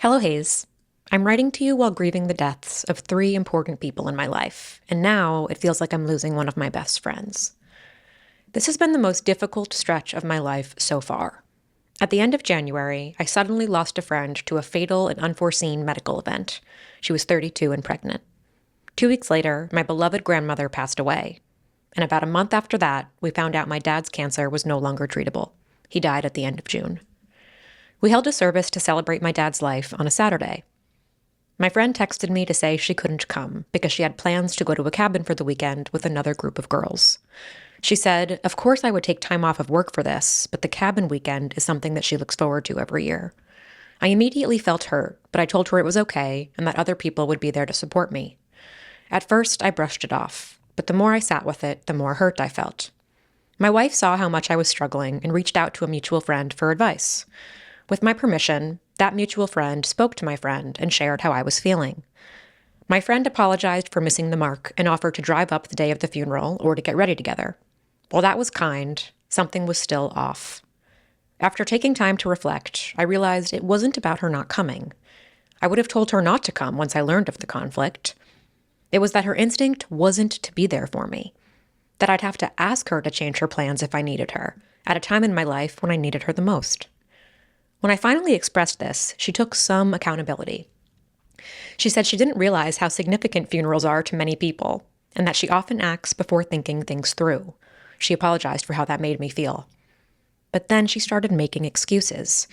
Hello, Hayes. I'm writing to you while grieving the deaths of three important people in my life, and now it feels like I'm losing one of my best friends. This has been the most difficult stretch of my life so far. At the end of January, I suddenly lost a friend to a fatal and unforeseen medical event. She was 32 and pregnant. 2 weeks later, my beloved grandmother passed away. And about a month after that, we found out my dad's cancer was no longer treatable. He died at the end of June. We held a service to celebrate my dad's life on a Saturday. My friend texted me to say she couldn't come because she had plans to go to a cabin for the weekend with another group of girls. She said, of course I would take time off of work for this, but the cabin weekend is something that she looks forward to every year. I immediately felt hurt, but I told her it was okay and that other people would be there to support me. At first, I brushed it off, but the more I sat with it, the more hurt I felt. My wife saw how much I was struggling and reached out to a mutual friend for advice. With my permission, that mutual friend spoke to my friend and shared how I was feeling. My friend apologized for missing the mark and offered to drive up the day of the funeral or to get ready together. While that was kind, something was still off. After taking time to reflect, I realized it wasn't about her not coming. I would have told her not to come once I learned of the conflict. It was that her instinct wasn't to be there for me, that I'd have to ask her to change her plans if I needed her, at a time in my life when I needed her the most. When I finally expressed this, she took some accountability. She said she didn't realize how significant funerals are to many people, and that she often acts before thinking things through. She apologized for how that made me feel. But then she started making excuses,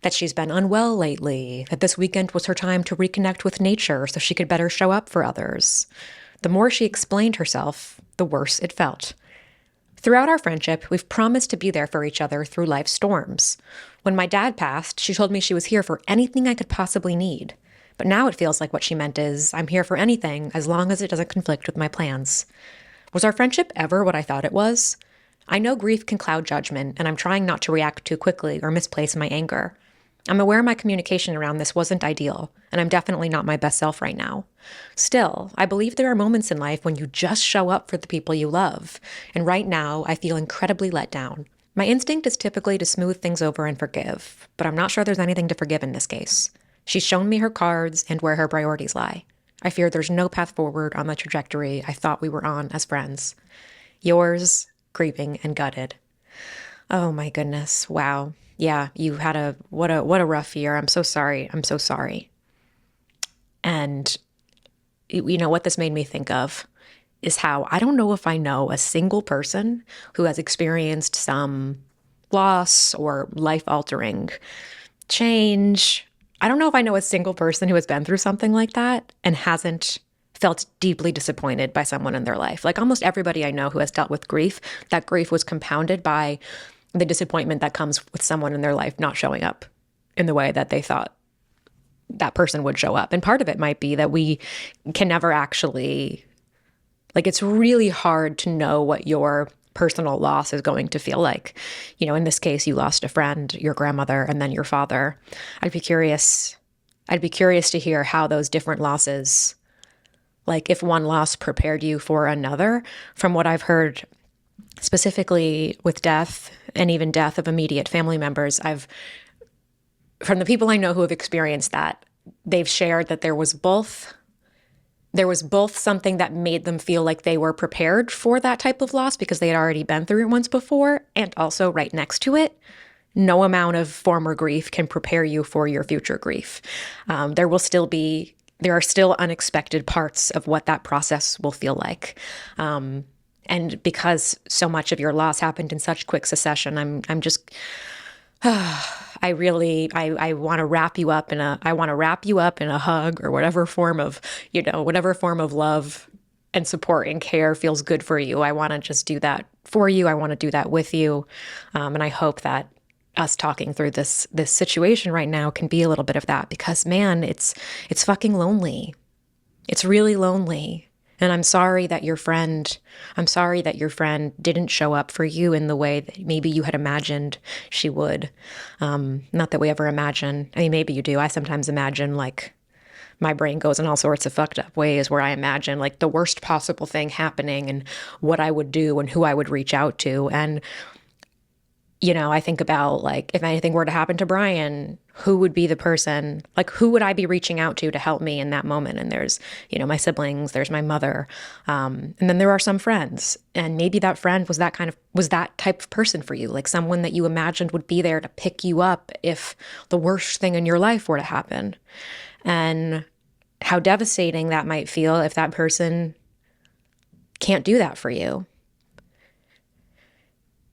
that she's been unwell lately, that this weekend was her time to reconnect with nature so she could better show up for others. The more she explained herself, the worse it felt. Throughout our friendship, we've promised to be there for each other through life's storms. When my dad passed, she told me she was here for anything I could possibly need. But now it feels like what she meant is, I'm here for anything as long as it doesn't conflict with my plans. Was our friendship ever what I thought it was? I know grief can cloud judgment, and I'm trying not to react too quickly or misplace my anger. I'm aware my communication around this wasn't ideal, and I'm definitely not my best self right now. Still, I believe there are moments in life when you just show up for the people you love, and right now I feel incredibly let down. My instinct is typically to smooth things over and forgive, but I'm not sure there's anything to forgive in this case. She's shown me her cards and where her priorities lie. I fear there's no path forward on the trajectory I thought we were on as friends. Yours, Grieving and Gutted. Oh my goodness. Wow. Yeah, you had what a rough year. I'm so sorry. I'm so sorry. And you know what this made me think of is how I don't know if I know a single person who has experienced some loss or life-altering change. I don't know if I know a single person who has been through something like that and hasn't felt deeply disappointed by someone in their life. Like almost everybody I know who has dealt with grief, that grief was compounded by the disappointment that comes with someone in their life not showing up in the way that they thought that person would show up. And part of it might be that we can never actually, like, it's really hard to know what your personal loss is going to feel like. You know, in this case, you lost a friend, your grandmother, and then your father. I'd be curious to hear how those different losses, like if one loss prepared you for another. From what I've heard, specifically with death and even death of immediate family members, from the people I know who have experienced that, they've shared that there was both something that made them feel like they were prepared for that type of loss because they had already been through it once before, and also right next to it, no amount of former grief can prepare you for your future grief. There are still unexpected parts of what that process will feel like. And because so much of your loss happened in such quick succession, I'm just, I want to wrap you up in a hug or whatever form of love and support and care feels good for you. I want to just do that for you. I want to do that with you. And I hope that us talking through this situation right now can be a little bit of that, because man, it's fucking lonely. It's really lonely. And I'm sorry that your friend didn't show up for you in the way that maybe you had imagined she would. Not that we ever imagine. I mean, maybe you do. I sometimes imagine, like, my brain goes in all sorts of fucked up ways where I imagine like the worst possible thing happening and what I would do and who I would reach out to. And I think about like if anything were to happen to Brian, who would be the person, like who would I be reaching out to help me in that moment? And there's, my siblings, there's my mother. And then there are some friends. And maybe that friend was that type of person for you, like someone that you imagined would be there to pick you up if the worst thing in your life were to happen. And how devastating that might feel if that person can't do that for you.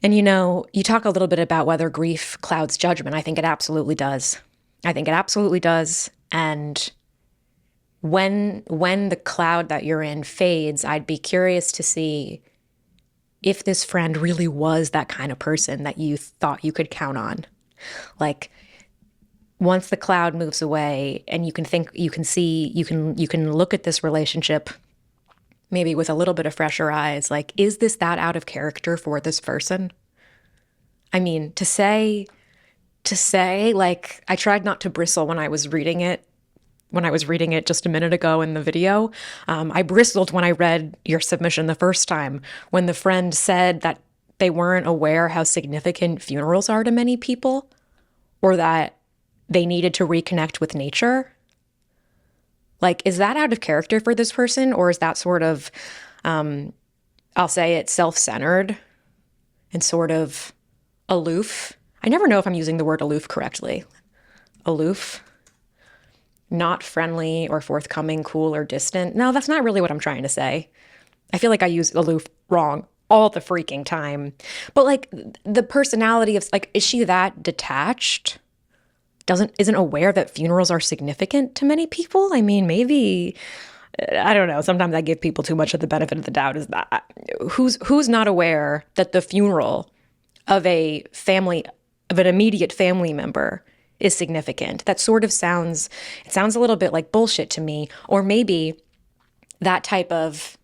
And you talk a little bit about whether grief clouds judgment. I think it absolutely does. I think it absolutely does. And when the cloud that you're in fades, I'd be curious to see if this friend really was that kind of person that you thought you could count on. Like once the cloud moves away and you can look at this relationship maybe with a little bit of fresher eyes, like, is this that out of character for this person? I mean, to say, like, I tried not to bristle when I was reading it just a minute ago in the video. I bristled when I read your submission the first time, when the friend said that they weren't aware how significant funerals are to many people, or that they needed to reconnect with nature. Like, is that out of character for this person? Or is that sort of, I'll say it, self-centered and sort of aloof? I never know if I'm using the word aloof correctly. Aloof, not friendly or forthcoming, cool or distant. No, that's not really what I'm trying to say. I feel like I use aloof wrong all the freaking time. But like the personality of, like, is she that detached? Isn't aware that funerals are significant to many people? I mean, maybe, I don't know. Sometimes I give people too much of the benefit of the doubt. Is that who's not aware that the funeral of an immediate family member is significant? That sort of sounds a little bit like bullshit to me. Or maybe that type of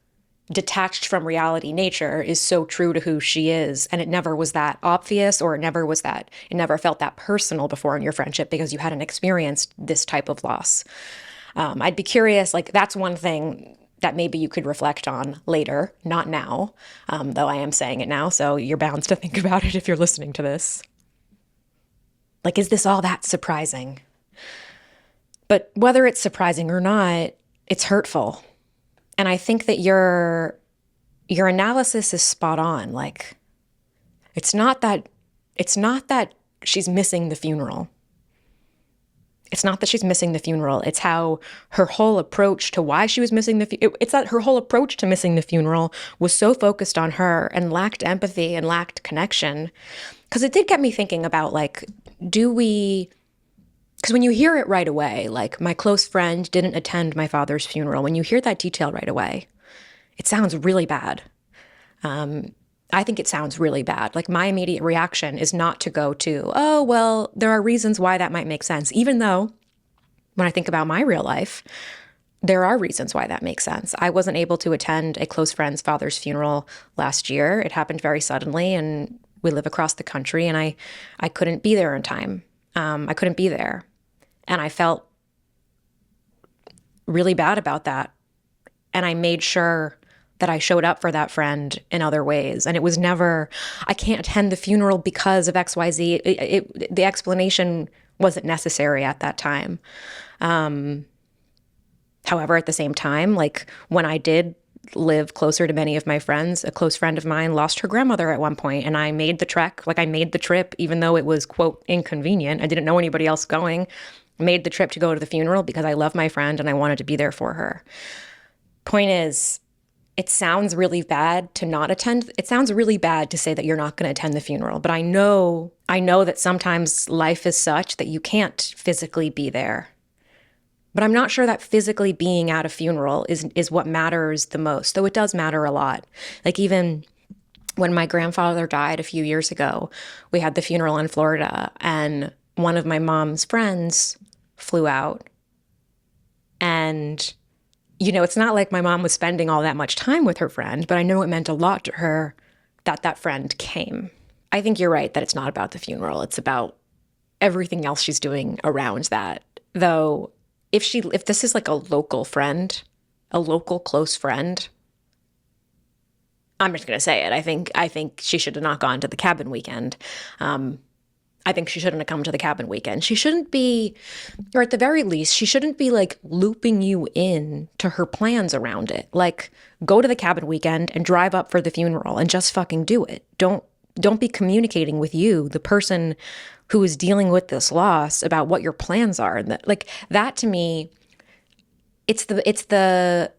detached from reality nature is so true to who she is, and it never was that obvious, or it never felt that personal before in your friendship because you hadn't experienced this type of loss. I'd be curious, like, that's one thing that maybe you could reflect on later, not now, though I am saying it now, so you're bound to think about it if you're listening to this. Like, is this all that surprising? But whether it's surprising or not, it's hurtful. And I think that your analysis is spot on. Like, it's not that she's missing the funeral. It's not that she's missing the funeral. It's how her whole approach to why she was missing it's that her whole approach to missing the funeral was so focused on her and lacked empathy and lacked connection. Because it did get me thinking about, like, because when you hear it right away, like, my close friend didn't attend my father's funeral, when you hear that detail right away, it sounds really bad. I think it sounds really bad. Like, my immediate reaction is not to go to, oh, well, there are reasons why that might make sense. Even though when I think about my real life, there are reasons why that makes sense. I wasn't able to attend a close friend's father's funeral last year. It happened very suddenly, and we live across the country, and I couldn't be there in time. I couldn't be there. And I felt really bad about that. And I made sure that I showed up for that friend in other ways. And it was never, I can't attend the funeral because of XYZ. The explanation wasn't necessary at that time. However, at the same time, like, when I did live closer to many of my friends, a close friend of mine lost her grandmother at one point, and I made the trek, like, I made the trip, even though it was, quote, inconvenient. I didn't know anybody else going. Made the trip to go to the funeral because I love my friend and I wanted to be there for her. Point is, it sounds really bad to not attend. It sounds really bad to say that you're not going to attend the funeral, but I know that sometimes life is such that you can't physically be there. But I'm not sure that physically being at a funeral is what matters the most, though it does matter a lot. Like, even when my grandfather died a few years ago, we had the funeral in Florida, and one of my mom's friends flew out. And, it's not like my mom was spending all that much time with her friend, but I know it meant a lot to her that friend came. I think you're right that it's not about the funeral. It's about everything else she's doing around that. Though, if this is like a local friend, a local close friend, I'm just going to say it. I think she should have not gone to the cabin weekend. I think she shouldn't have come to the cabin weekend. She shouldn't be, or at the very least, she shouldn't be like looping you in to her plans around it. Like, go to the cabin weekend and drive up for the funeral and just fucking do it. Don't be communicating with you, the person who is dealing with this loss, about what your plans are. And that to me, it's the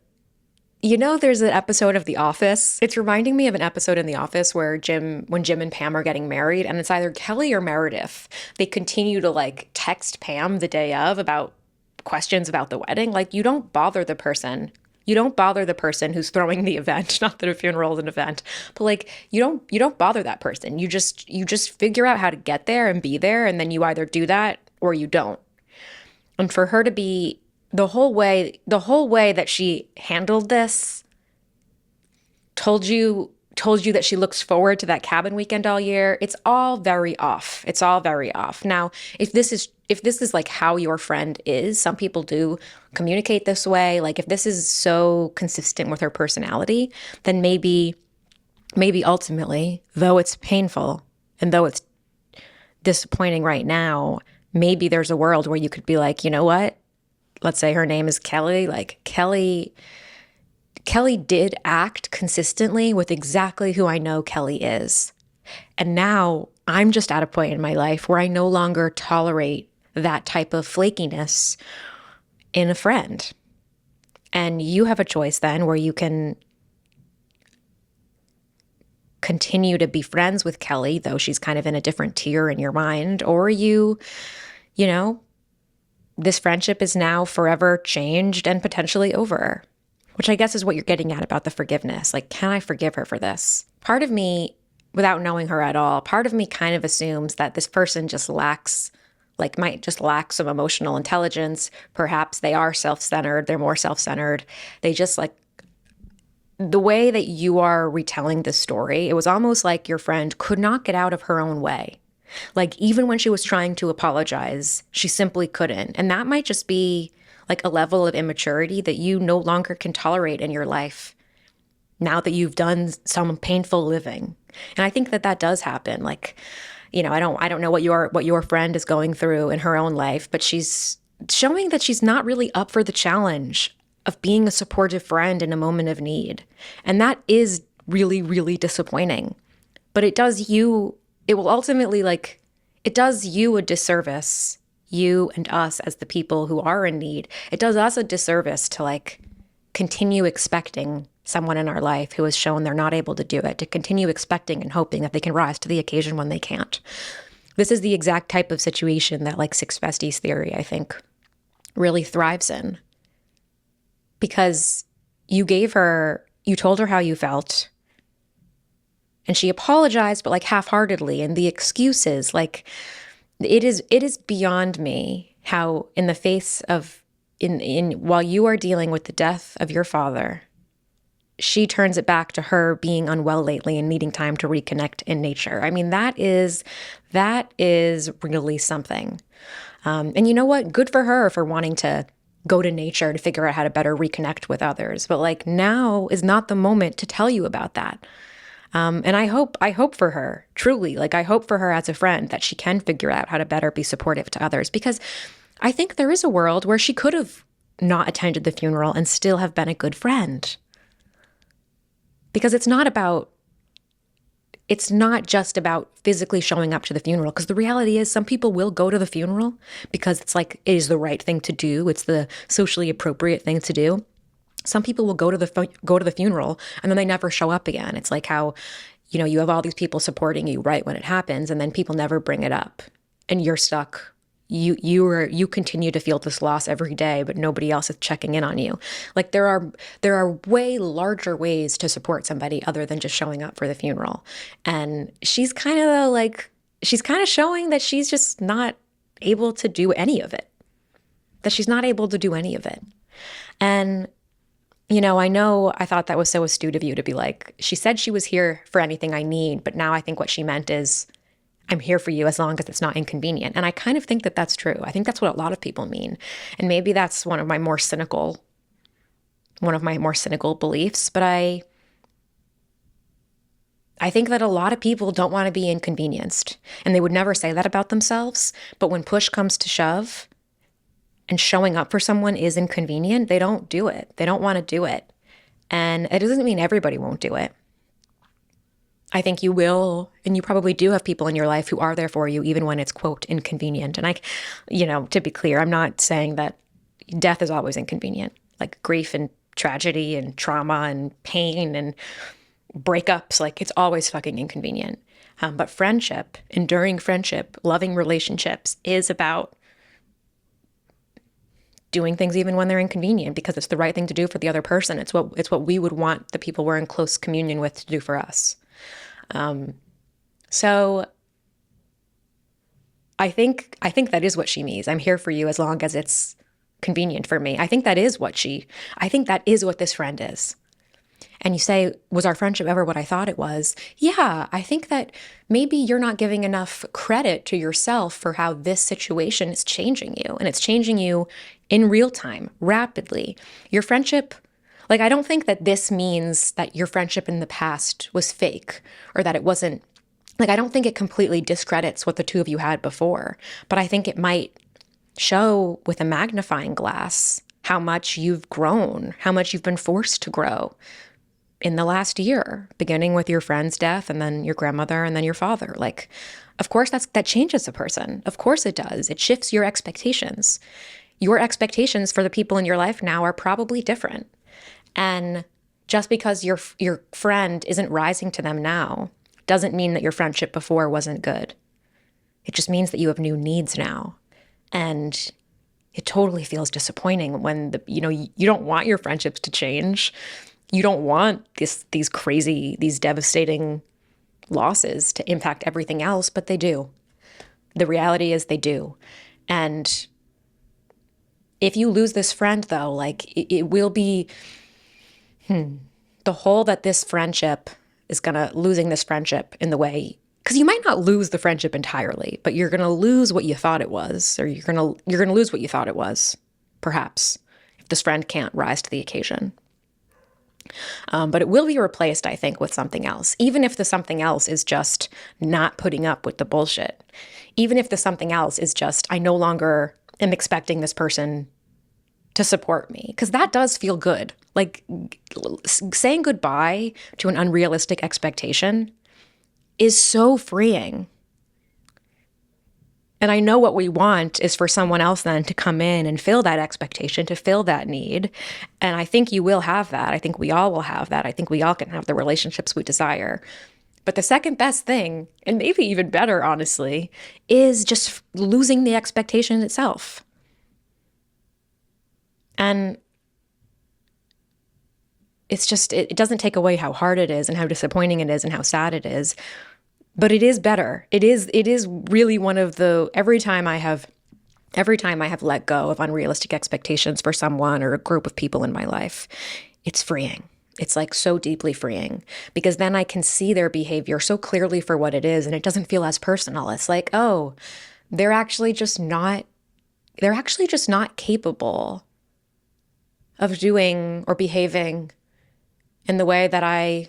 there's an episode of The Office. It's reminding me of an episode in The Office where when Jim and Pam are getting married, and it's either Kelly or Meredith. They continue to like text Pam the day of about questions about the wedding. Like, you don't bother the person. You don't bother the person who's throwing the event. Not that a funeral is an event, but like, you don't bother that person. You just figure out how to get there and be there, and then you either do that or you don't. And for her to be the whole way that she handled this, told you that she looks forward to that cabin weekend all year, it's all very off. It's all very off. Now, if this is like how your friend is, some people do communicate this way. Like, if this is so consistent with her personality, then maybe ultimately, though it's painful and though it's disappointing right now, maybe there's a world where you could be like, you know what? Let's say her name is Kelly. Like, Kelly did act consistently with exactly who I know Kelly is. And now I'm just at a point in my life where I no longer tolerate that type of flakiness in a friend. And you have a choice then where you can continue to be friends with Kelly, though she's kind of in a different tier in your mind, or this friendship is now forever changed and potentially over, which I guess is what you're getting at about the forgiveness. Like, can I forgive her for this? Part of me, without knowing her at all, part of me kind of assumes that this person just might just lack some emotional intelligence. Perhaps they are self-centered. They're more self-centered. They just the way that you are retelling this story, it was almost like your friend could not get out of her own way. Like, even when she was trying to apologize, she simply couldn't. And that might just be like a level of immaturity that you no longer can tolerate in your life now that you've done some painful living. And I think that does happen. Like, I don't know what your friend is going through in her own life, but she's showing that she's not really up for the challenge of being a supportive friend in a moment of need. And that is really, really disappointing. But it will ultimately, it does you a disservice, you and us as the people who are in need. It does us a disservice to continue expecting someone in our life who has shown they're not able to do it, to continue expecting and hoping that they can rise to the occasion when they can't. This is the exact type of situation that Six Besties theory, I think, really thrives in. Because you told her how you felt, and she apologized, but half-heartedly. And the excuses, it is beyond me how in the face of, while you are dealing with the death of your father, she turns it back to her being unwell lately and needing time to reconnect in nature. I mean, that is really something. And you know what? Good for her for wanting to go to nature to figure out how to better reconnect with others. But now is not the moment to tell you about that. And I hope for her, truly, I hope for her as a friend that she can figure out how to better be supportive to others, because I think there is a world where she could have not attended the funeral and still have been a good friend. Because it's not just about physically showing up to the funeral, because the reality is some people will go to the funeral because it is the right thing to do. It's the socially appropriate thing to do. Some people will go to the funeral and then they never show up again. It's like how, you have all these people supporting you right when it happens, and then people never bring it up, and you're stuck. You continue to feel this loss every day, but nobody else is checking in on you. There are way larger ways to support somebody other than just showing up for the funeral. And she's kind of showing that she's just not able to do any of it. And I thought that was so astute of you to be like, she said she was here for anything I need, but now I think what she meant is, I'm here for you as long as it's not inconvenient. And I kind of think that that's true. I think that's what a lot of people mean. And maybe that's one of my more cynical beliefs, but I think that a lot of people don't want to be inconvenienced, and they would never say that about themselves. But when push comes to shove and showing up for someone is inconvenient, they don't do it. They don't want to do it. And it doesn't mean everybody won't do it. I think you will, and you probably do have people in your life who are there for you, even when it's, quote, inconvenient. And to be clear, I'm not saying that death is always inconvenient. Like grief and tragedy and trauma and pain and breakups, like it's always fucking inconvenient. But friendship, enduring friendship, loving relationships is about doing things even when they're inconvenient because it's the right thing to do for the other person. It's what we would want the people we're in close communion with to do for us. So I think that is what she means. I'm here for you as long as it's convenient for me. I think that is what this friend is. And you say, was our friendship ever what I thought it was? Yeah, I think that maybe you're not giving enough credit to yourself for how this situation is changing you. And it's changing you in real time, rapidly. Your friendship, like, I don't think that this means that your friendship in the past was fake or that it wasn't, like, I don't think it completely discredits what the two of you had before. But I think it might show with a magnifying glass how much you've grown, how much you've been forced to grow in the last year, beginning with your friend's death and then your grandmother and then your father. Like, of course, that changes a person. Of course it does. It shifts your expectations. Your expectations for the people in your life now are probably different. And just because your friend isn't rising to them now doesn't mean that your friendship before wasn't good. It just means that you have new needs now. And it totally feels disappointing when you don't want your friendships to change. You don't want these devastating losses to impact everything else, but they do. The reality is they do. And if you lose this friend, though, like it will be the hole that this friendship is losing this friendship in the way, because you might not lose the friendship entirely, but you're gonna lose what you thought it was, or you're gonna lose what you thought it was, perhaps, if this friend can't rise to the occasion. But it will be replaced, I think, with something else, even if the something else is just not putting up with the bullshit. Even if the something else is just, I no longer am expecting this person to support me, because that does feel good. Like saying goodbye to an unrealistic expectation is so freeing. And I know what we want is for someone else then to come in and fill that expectation, to fill that need. And I think you will have that. I think we all will have that. I think we all can have the relationships we desire. But the second best thing, and maybe even better, honestly, is just losing the expectation itself. And it's just, it doesn't take away how hard it is and how disappointing it is and how sad it is. But it is better. It is really one of the, every time I have let go of unrealistic expectations for someone or a group of people in my life, it's freeing. It's like so deeply freeing, because then I can see their behavior so clearly for what it is, and it doesn't feel as personal. It's like, oh, they're actually just not capable of doing or behaving in the way that I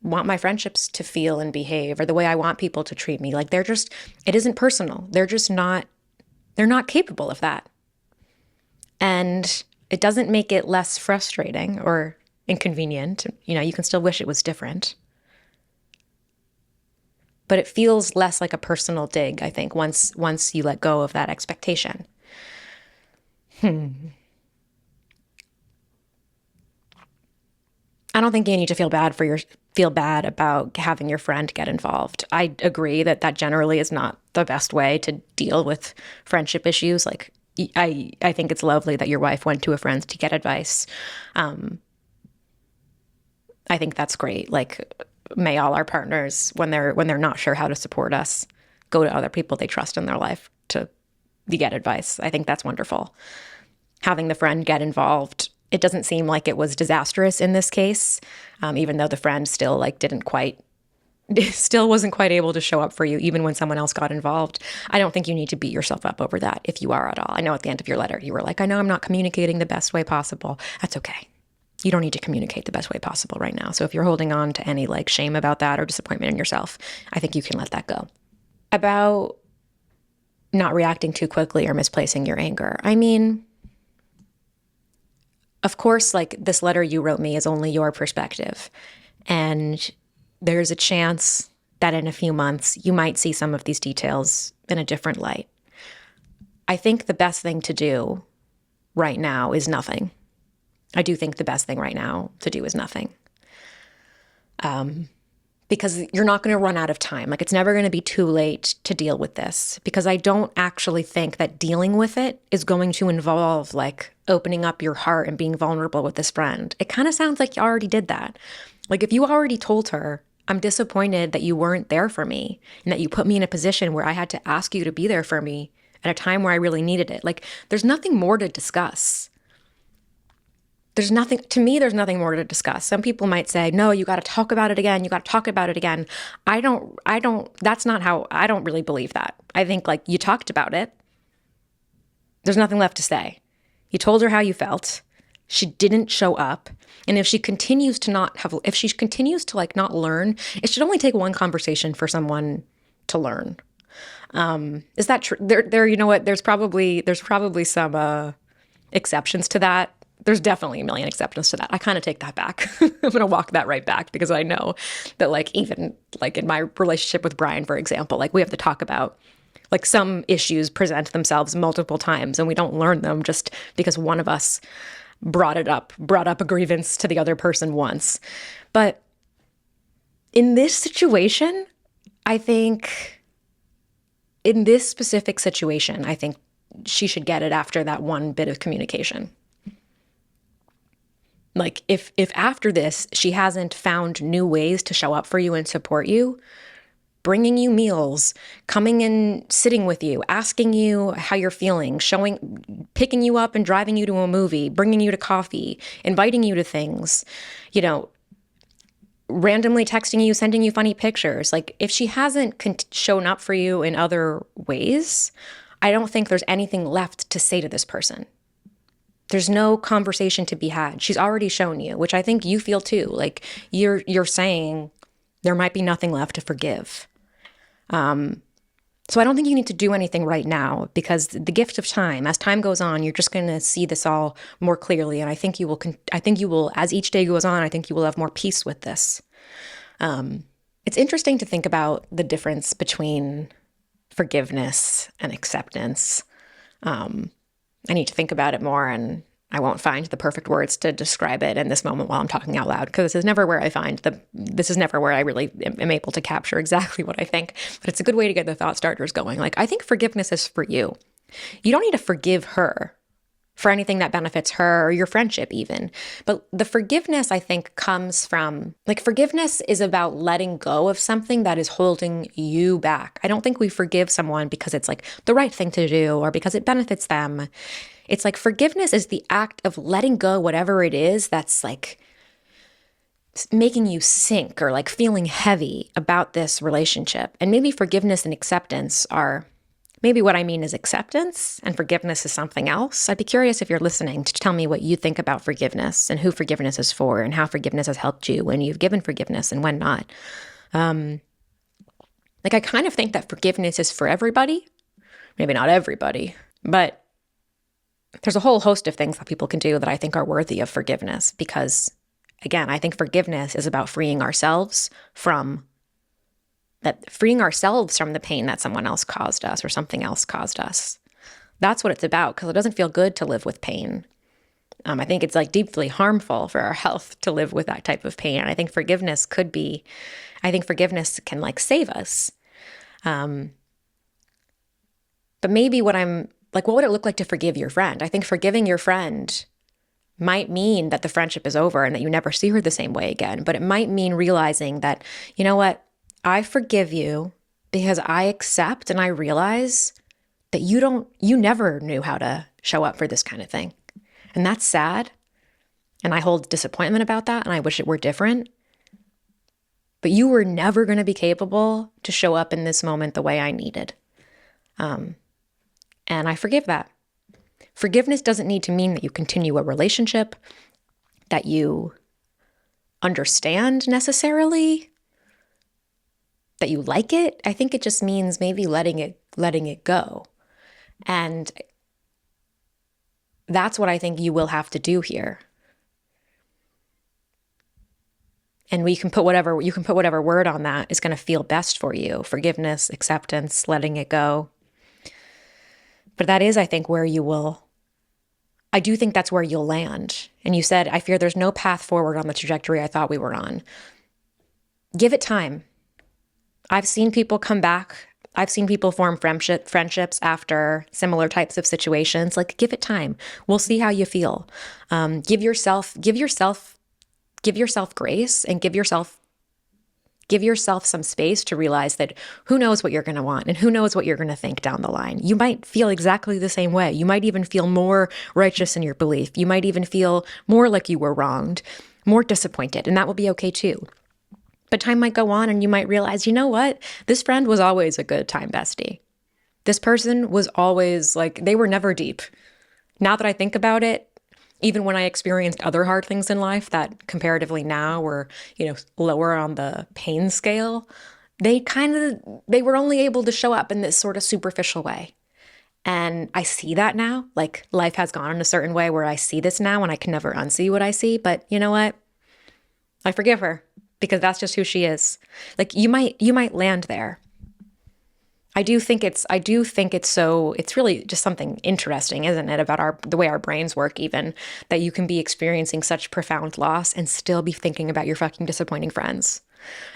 want my friendships to feel and behave, or the way I want people to treat me. Like it isn't personal. They're not capable of that. And it doesn't make it less frustrating or inconvenient. You can still wish it was different. But it feels less like a personal dig, I think, once you let go of that expectation. I don't think you need to feel bad about having your friend get involved. I agree that generally is not the best way to deal with friendship issues. Like, I think it's lovely that your wife went to a friend to get advice. I think that's great. Like, may all our partners, when they're not sure how to support us, go to other people they trust in their life to get advice. I think that's wonderful. Having the friend get involved, it doesn't seem like it was disastrous in this case, even though the friend still wasn't quite able to show up for you, even when someone else got involved. I don't think you need to beat yourself up over that if you are at all. I know at the end of your letter, you were like, I know I'm not communicating the best way possible. That's okay. you don't need to communicate the best way possible right now. So if you're holding on to any like shame about that or disappointment in yourself, I think you can let that go. About not reacting too quickly or misplacing your anger. I mean, of course, like this letter you wrote me is only your perspective. And there's a chance that in a few months you might see some of these details in a different light. I think the best thing to do right now is nothing. I do think the best thing right now to do is nothing. Because you're not going to run out of time. Like, it's never going to be too late to deal with this, because I don't actually think that dealing with it is going to involve like opening up your heart and being vulnerable with this friend. It kind of sounds like you already did that. Like, if you already told her, I'm disappointed that you weren't there for me and that you put me in a position where I had to ask you to be there for me at a time where I really needed it. Like, there's nothing more to discuss. There's nothing more to discuss. Some people might say, no, you got to talk about it again. You got to talk about it again. I don't really believe that. I think like you talked about it. There's nothing left to say. You told her how you felt. She didn't show up. And if she continues to like not learn, it should only take one conversation for someone to learn. Is that true? You know what? There's probably some exceptions to that. There's definitely a million exceptions to that. I kind of take that back. I'm going to walk that right back, because I know that like even like in my relationship with Brian, for example, like we have to talk about like some issues present themselves multiple times and we don't learn them just because one of us brought up a grievance to the other person once. But in this situation, I think in this specific situation, I think she should get it after that one bit of communication. Like if after this, she hasn't found new ways to show up for you and support you, bringing you meals, coming and sitting with you, asking you how you're feeling, picking you up and driving you to a movie, bringing you to coffee, inviting you to things, randomly texting you, sending you funny pictures. Like if she hasn't shown up for you in other ways, I don't think there's anything left to say to this person. There's no conversation to be had. She's already shown you, which I think you feel too. Like you're saying there might be nothing left to forgive. So I don't think you need to do anything right now, because the gift of time, as time goes on, you're just going to see this all more clearly. And I think you will, as each day goes on, I think you will have more peace with this. It's interesting to think about the difference between forgiveness and acceptance. I need to think about it more, and I won't find the perfect words to describe it in this moment while I'm talking out loud, because this is never where I really am able to capture exactly what I think. But it's a good way to get the thought starters going. Like, I think forgiveness is for you. You don't need to forgive her for anything that benefits her or your friendship even. But the forgiveness, I think, comes from, like, forgiveness is about letting go of something that is holding you back. I don't think we forgive someone because it's like the right thing to do or because it benefits them. It's like forgiveness is the act of letting go whatever it is that's like making you sink or like feeling heavy about this relationship. And maybe forgiveness and acceptance are, maybe what I mean is acceptance and forgiveness is something else. I'd be curious if you're listening to tell me what you think about forgiveness and who forgiveness is for and how forgiveness has helped you when you've given forgiveness and when not. Like, I kind of think that forgiveness is for everybody. Maybe not everybody, but there's a whole host of things that people can do that I think are worthy of forgiveness, because, again, I think forgiveness is about freeing ourselves from the pain that someone else caused us or something else caused us. That's what it's about, because it doesn't feel good to live with pain. I think it's like deeply harmful for our health to live with that type of pain. And I think forgiveness can like save us. But maybe what would it look like to forgive your friend? I think forgiving your friend might mean that the friendship is over and that you never see her the same way again. But it might mean realizing that, you know what? I forgive you because I accept and I realize that you never knew how to show up for this kind of thing. And that's sad. And I hold disappointment about that. And I wish it were different. But you were never going to be capable to show up in this moment the way I needed. And I forgive that. Forgiveness doesn't need to mean that you continue a relationship. that you understand necessarily, that you like it. I think it just means maybe letting it go. And that's what I think you will have to do here. And you can put whatever word on that is going to feel best for you. Forgiveness, acceptance, letting it go. But that is, I think, I do think that's where you'll land. And you said, I fear there's no path forward on the trajectory I thought we were on. Give it time. I've seen people come back. I've seen people form friendships after similar types of situations. Like, give it time. We'll see how you feel. Give yourself grace, and give yourself some space to realize that who knows what you're going to want and who knows what you're going to think down the line. You might feel exactly the same way. You might even feel more righteous in your belief. You might even feel more like you were wronged, more disappointed, and that will be okay too. But time might go on and you might realize, you know what? This friend was always a good time bestie. This person was always like, they were never deep. Now that I think about it, even when I experienced other hard things in life that comparatively now were, lower on the pain scale, they were only able to show up in this sort of superficial way. And I see that now. Like, life has gone in a certain way where I see this now and I can never unsee what I see. But you know what? I forgive her because that's just who she is. Like, you might land there. I do think it's really just something interesting, isn't it, about the way our brains work, even, that you can be experiencing such profound loss and still be thinking about your fucking disappointing friends.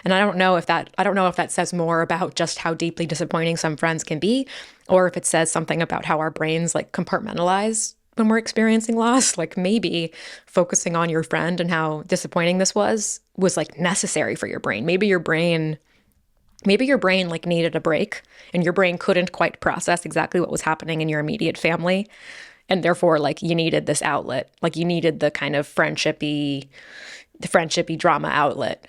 And I don't know if that says more about just how deeply disappointing some friends can be, or if it says something about how our brains like compartmentalize when we're experiencing loss. Like, maybe focusing on your friend and how disappointing this was like necessary for your brain. Maybe your brain like needed a break, and your brain couldn't quite process exactly what was happening in your immediate family. And therefore, like, you needed this outlet. Like, you needed the kind of friendshipy drama outlet.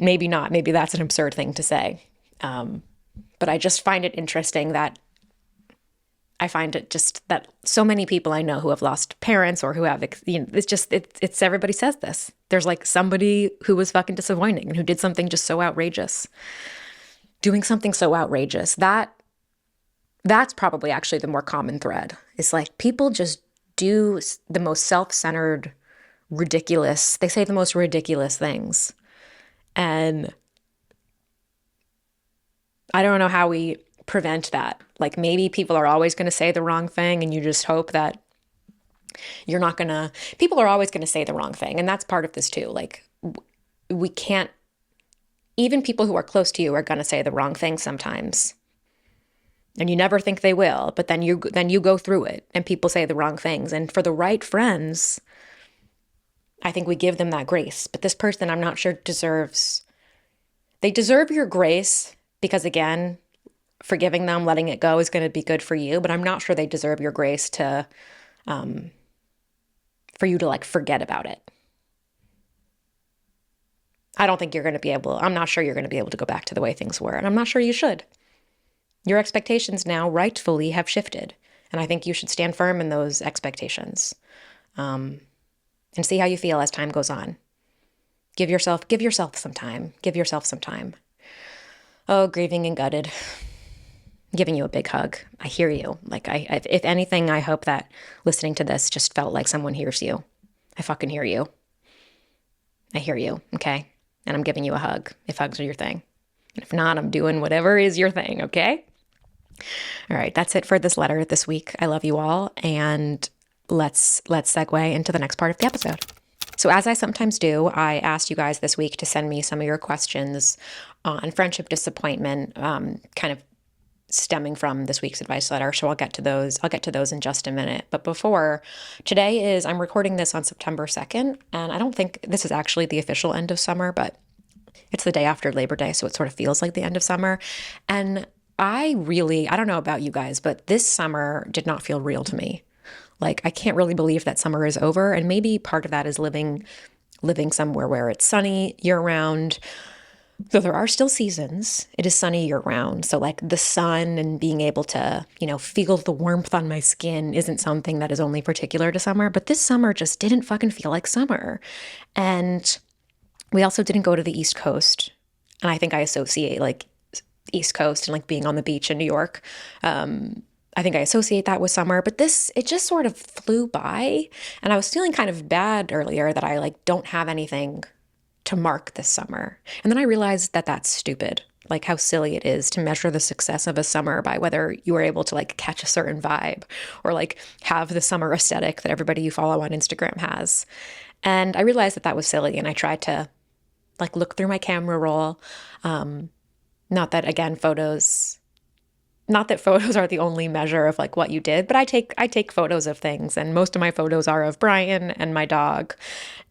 Maybe not. Maybe that's an absurd thing to say. But I just find it interesting that that so many people I know who have lost parents or who have, it's everybody says this. There's like somebody who was fucking disappointing and who did something just so outrageous. Doing something so outrageous, that's probably actually the more common thread. It's like people just do the most self-centered, ridiculous, they say the most ridiculous things. And I don't know how we prevent that. Like, maybe people are always going to say the wrong thing, and you just hope that people are always going to say the wrong thing. And that's part of this too. Like, we can't, even people who are close to you are going to say the wrong thing sometimes. And you never think they will, but then you go through it and people say the wrong things. And for the right friends, I think we give them that grace. But this person, I'm not sure they deserve your grace because, again, forgiving them, letting it go is going to be good for you. But I'm not sure they deserve your grace for you to like forget about it. I'm not sure you're going to be able to go back to the way things were. And I'm not sure you should. Your expectations now rightfully have shifted. And I think you should stand firm in those expectations. And see how you feel as time goes on. Give yourself some time. Give yourself some time. Oh, grieving and gutted. I'm giving you a big hug. I hear you. Like, if anything, I hope that listening to this just felt like someone hears you. I fucking hear you. I hear you, okay? And I'm giving you a hug, if hugs are your thing. And if not, I'm doing whatever is your thing, okay? All right, that's it for this letter this week. I love you all, and let's segue into the next part of the episode. So as I sometimes do, I asked you guys this week to send me some of your questions on friendship disappointment, kind of stemming from this week's advice letter. So I'll get to those in just a minute. But before, I'm recording this on September 2nd, and I don't think this is actually the official end of summer, but it's the day after Labor Day, so it sort of feels like the end of summer. And I don't know about you guys, but this summer did not feel real to me. Like, I can't really believe that summer is over. And maybe part of that is living somewhere where it's sunny year round. So there are still seasons. It is sunny year round. So like the sun and being able to, feel the warmth on my skin isn't something that is only particular to summer. But this summer just didn't fucking feel like summer. And we also didn't go to the East Coast. And I think I associate like East Coast and like being on the beach in New York. I think I associate that with summer, but it just sort of flew by. And I was feeling kind of bad earlier that I like don't have anything to mark this summer. And then I realized that that's stupid. Like how silly it is to measure the success of a summer by whether you were able to like catch a certain vibe or like have the summer aesthetic that everybody you follow on Instagram has. And I realized that that was silly. And I tried to like look through my camera roll. Not that again, not that photos are the only measure of like what you did, but I take photos of things, and most of my photos are of Brian and my dog.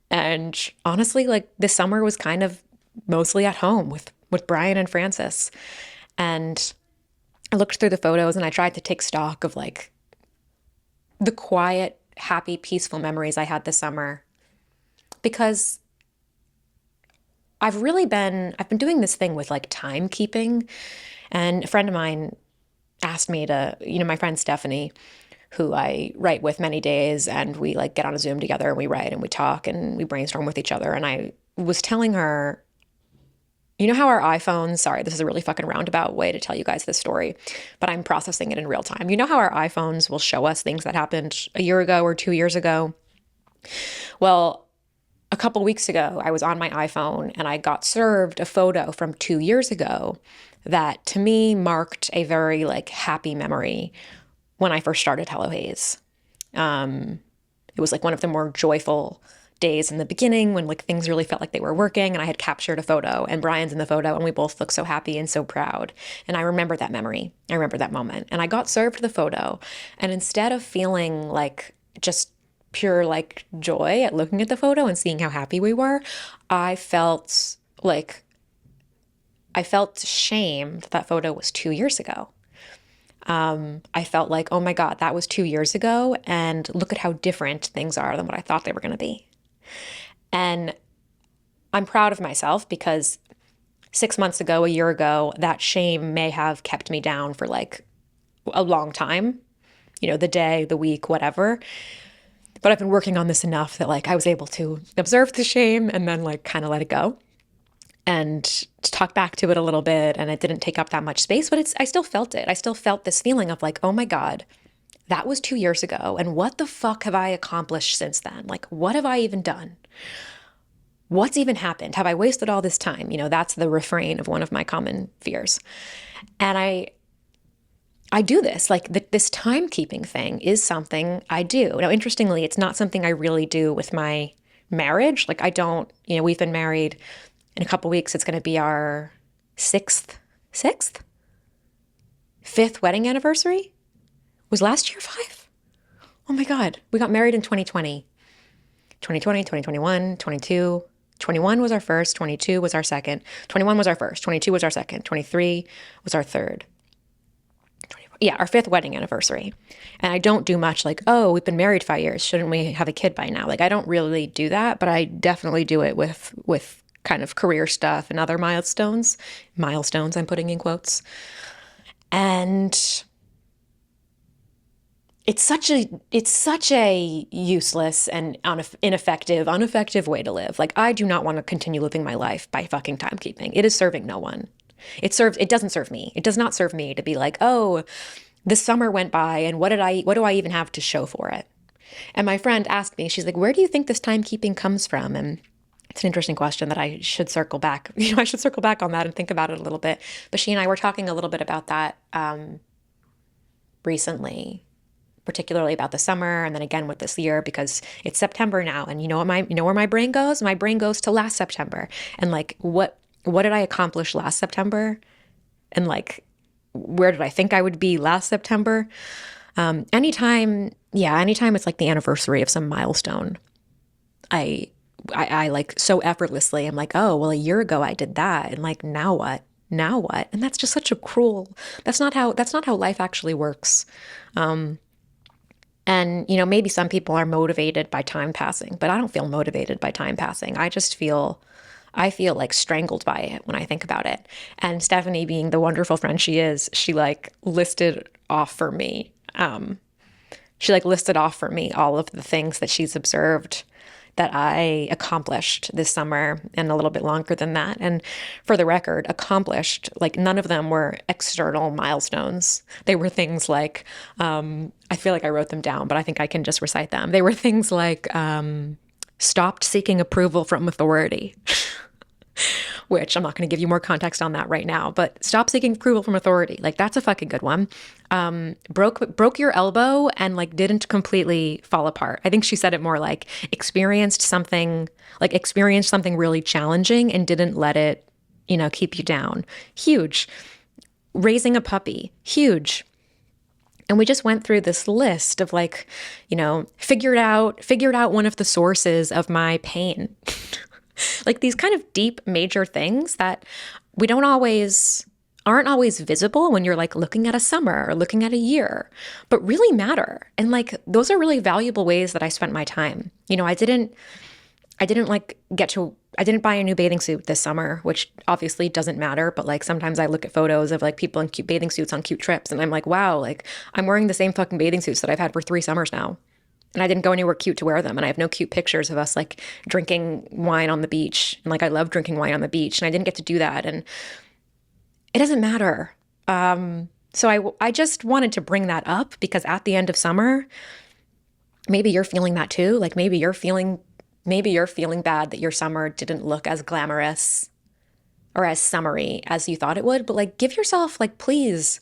And honestly, like this summer was kind of mostly at home with Brian and Francis. And I looked through the photos and I tried to take stock of like the quiet, happy, peaceful memories I had this summer. Because I've been doing this thing with like timekeeping. And a friend of mine asked me to, my friend Stephanie, who I write with many days, and we like get on a Zoom together and we write and we talk and we brainstorm with each other. And I was telling her, how our iPhones, sorry, this is a really fucking roundabout way to tell you guys this story, but I'm processing it in real time. You know how our iPhones will show us things that happened a year ago or 2 years ago? Well, a couple weeks ago, I was on my iPhone and I got served a photo from 2 years ago that to me marked a very like happy memory when I first started Hello Hayes. It was like one of the more joyful days in the beginning when like things really felt like they were working, and I had captured a photo and Brian's in the photo and we both look so happy and so proud. And I remember that memory. I remember that moment. And I got served the photo, and instead of feeling like just pure like joy at looking at the photo and seeing how happy we were, I felt shame that photo was 2 years ago. I felt like, oh my God, that was 2 years ago, and look at how different things are than what I thought they were going to be. And I'm proud of myself because 6 months ago, a year ago, that shame may have kept me down for like a long time, the day, the week, whatever. But I've been working on this enough that like I was able to observe the shame and then like kind of let it go and to talk back to it a little bit. And it didn't take up that much space, but I still felt it. I still felt this feeling of like, oh my God, that was 2 years ago. And what the fuck have I accomplished since then? Like, what have I even done? What's even happened? Have I wasted all this time? That's the refrain of one of my common fears. And I do this, like this timekeeping thing is something I do. Now, interestingly, it's not something I really do with my marriage. Like I don't, we've been married in a couple weeks. It's going to be our fifth wedding anniversary. Was last year 5? Oh my God. We got married in 2020. 2020, 2021, 22. 21 was our first. 22 was our second. 21 was our first. 22 was our second. 23 was our third. Yeah, our 5th wedding anniversary. And I don't do much like, oh, we've been married 5 years. Shouldn't we have a kid by now? Like, I don't really do that, but I definitely do it with kind of career stuff and other milestones. Milestones, I'm putting in quotes. And it's such a useless and ineffective way to live. Like, I do not want to continue living my life by fucking timekeeping. It is serving no one. It doesn't serve me. It does not serve me to be like, oh, this summer went by and what do I even have to show for it? And my friend asked me, she's like, where do you think this timekeeping comes from? And it's an interesting question that I should circle back. I should circle back on that and think about it a little bit. But she and I were talking a little bit about that recently, particularly about the summer, and then again with this year because it's September now. And you know where my brain goes? My brain goes to last September. And like, what did I accomplish last September? And like, where did I think I would be last September? Anytime it's like the anniversary of some milestone, I like so effortlessly, I'm like, oh, well, a year ago I did that. And like, now what? And that's just such a cruel, that's not how life actually works. And, maybe some people are motivated by time passing, but I don't feel motivated by time passing. I I feel like strangled by it when I think about it. And Stephanie, being the wonderful friend she is, she like listed off for me. She like listed off for me all of the things that she's observed that I accomplished this summer and a little bit longer than that. And for the record, accomplished, like none of them were external milestones. They were things like, I feel like I wrote them down, but I think I can just recite them. They were things like stopped seeking approval from authority. Which I'm not going to give you more context on that right now, but stop seeking approval from authority. Like that's a fucking good one. Broke your elbow and like didn't completely fall apart. I think she said it more like experienced something really challenging and didn't let it, keep you down. Huge. Raising a puppy. Huge. And we just went through this list of like, figured out one of the sources of my pain. Like these kind of deep, major things that aren't always visible when you're like looking at a summer or looking at a year, but really matter. And like, those are really valuable ways that I spent my time. I didn't buy a new bathing suit this summer, which obviously doesn't matter. But like, sometimes I look at photos of like people in cute bathing suits on cute trips. And I'm like, wow, like I'm wearing the same fucking bathing suits that I've had for 3 summers now. And I didn't go anywhere cute to wear them. And I have no cute pictures of us like drinking wine on the beach. And like, I love drinking wine on the beach and I didn't get to do that. And it doesn't matter. So I just wanted to bring that up because at the end of summer, maybe you're feeling that too. Like maybe you're feeling bad that your summer didn't look as glamorous or as summery as you thought it would. But like, give yourself like, please,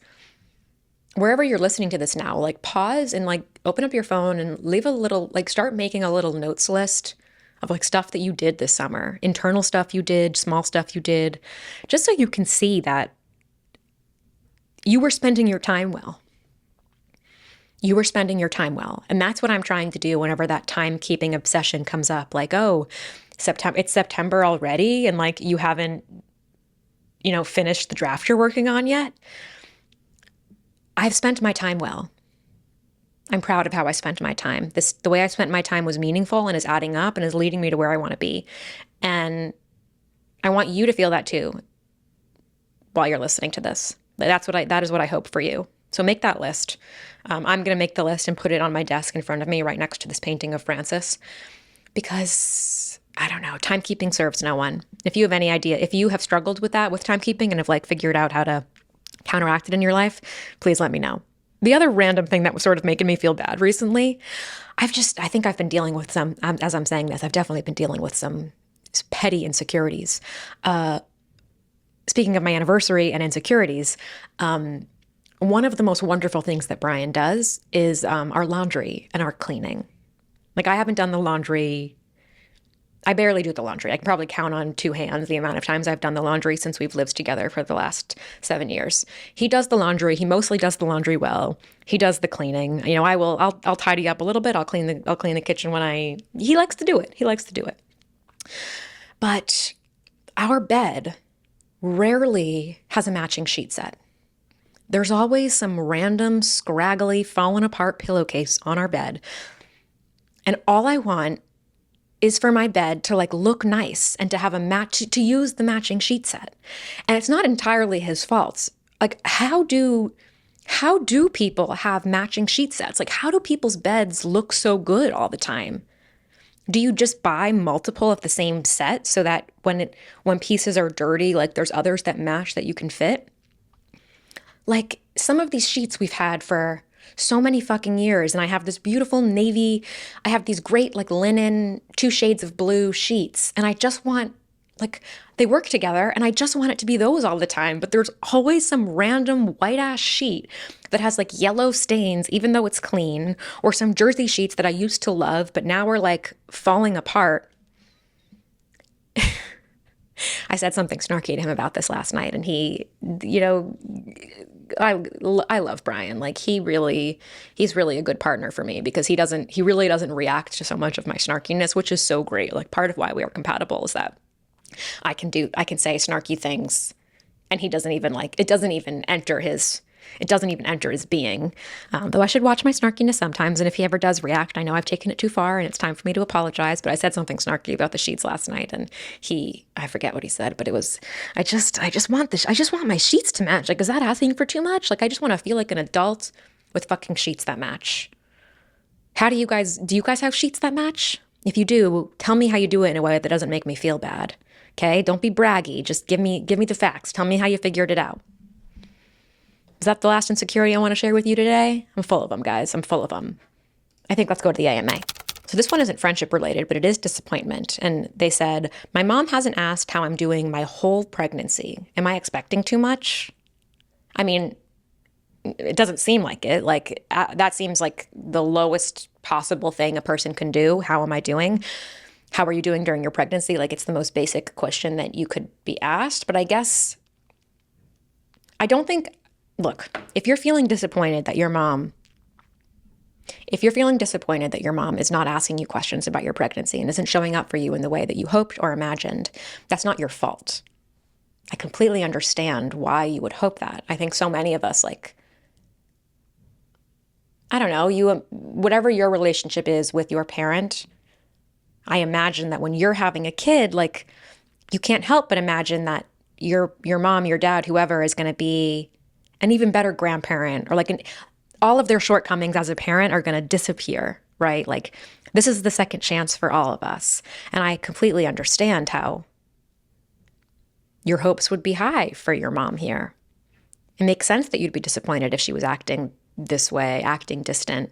wherever you're listening to this now, like pause and like open up your phone and leave a little, like start making a little notes list of like stuff that you did this summer, internal stuff you did, small stuff you did, just so you can see that you were spending your time well. You were spending your time well. And that's what I'm trying to do whenever that timekeeping obsession comes up. Like, oh, it's September already and like you haven't, finished the draft you're working on yet. I've spent my time well. I'm proud of how I spent my time. The way I spent my time was meaningful and is adding up and is leading me to where I want to be. And I want you to feel that too while you're listening to this. That is what I hope for you. So make that list. I'm going to make the list and put it on my desk in front of me right next to this painting of Francis because I don't know, timekeeping serves no one. If you have any idea, if you have struggled with that, with timekeeping and have like figured out how to counteract it in your life, please let me know. The other random thing that was sort of making me feel bad recently, I think I've been dealing with some, as I'm saying this, I've definitely been dealing with some petty insecurities. Speaking of my anniversary and insecurities, one of the most wonderful things that Brian does is our laundry and our cleaning. Like I haven't done the laundry. I barely do the laundry. I can probably count on 2 hands the amount of times I've done the laundry since we've lived together for the last 7 years. He does the laundry. He mostly does the laundry well. He does the cleaning. I'll tidy up a little bit. I'll clean the kitchen he likes to do it. But our bed rarely has a matching sheet set. There's always some random, scraggly, fallen apart pillowcase on our bed. And all I want is for my bed to like look nice and to have to use the matching sheet set. And it's not entirely his fault. Like how do people have matching sheet sets? Like how do people's beds look so good all the time? Do you just buy multiple of the same set so that when pieces are dirty, like there's others that match that you can fit? Like some of these sheets we've had for so many fucking years, and I have this beautiful navy, I have these great like linen, 2 shades of blue sheets, and I just want, like, they work together, and I just want it to be those all the time, but there's always some random white-ass sheet that has like yellow stains, even though it's clean, or some jersey sheets that I used to love, but now are like falling apart. I said something snarky to him about this last night, and he, I love Brian. Like he's really a good partner for me because he really doesn't react to so much of my snarkiness, which is so great. Like part of why we are compatible is that I can say snarky things and he doesn't even it doesn't even enter his It doesn't even enter his being. Though I should watch my snarkiness sometimes. And if he ever does react, I know I've taken it too far and it's time for me to apologize. But I said something snarky about the sheets last night, and I forget what he said, but it was, I just want my sheets to match. Like, is that asking for too much? Like, I just want to feel like an adult with fucking sheets that match. Do you guys have sheets that match? If you do, tell me how you do it in a way that doesn't make me feel bad. Okay? Don't be braggy. Just give me the facts. Tell me how you figured it out. Is that the last insecurity I want to share with you today? I'm full of them, guys. I'm full of them. I think let's go to the AMA. So this one isn't friendship related, but it is disappointment. And they said, my mom hasn't asked how I'm doing my whole pregnancy. Am I expecting too much? I mean, it doesn't seem like it. Like, that seems like the lowest possible thing a person can do. How am I doing? How are you doing during your pregnancy? Like, it's the most basic question that you could be asked. But I guess, look, if you're feeling disappointed that your mom is not asking you questions about your pregnancy and isn't showing up for you in the way that you hoped or imagined, that's not your fault. I completely understand why you would hope that. I think so many of us, like, I don't know, whatever your relationship is with your parent, I imagine that when you're having a kid, like, you can't help but imagine that your mom, your dad, whoever is going to be an even better grandparent, or like all of their shortcomings as a parent are going to disappear, right? Like, this is the second chance for all of us. And I completely understand how your hopes would be high for your mom here. It makes sense that you'd be disappointed if she was acting this way, acting distant.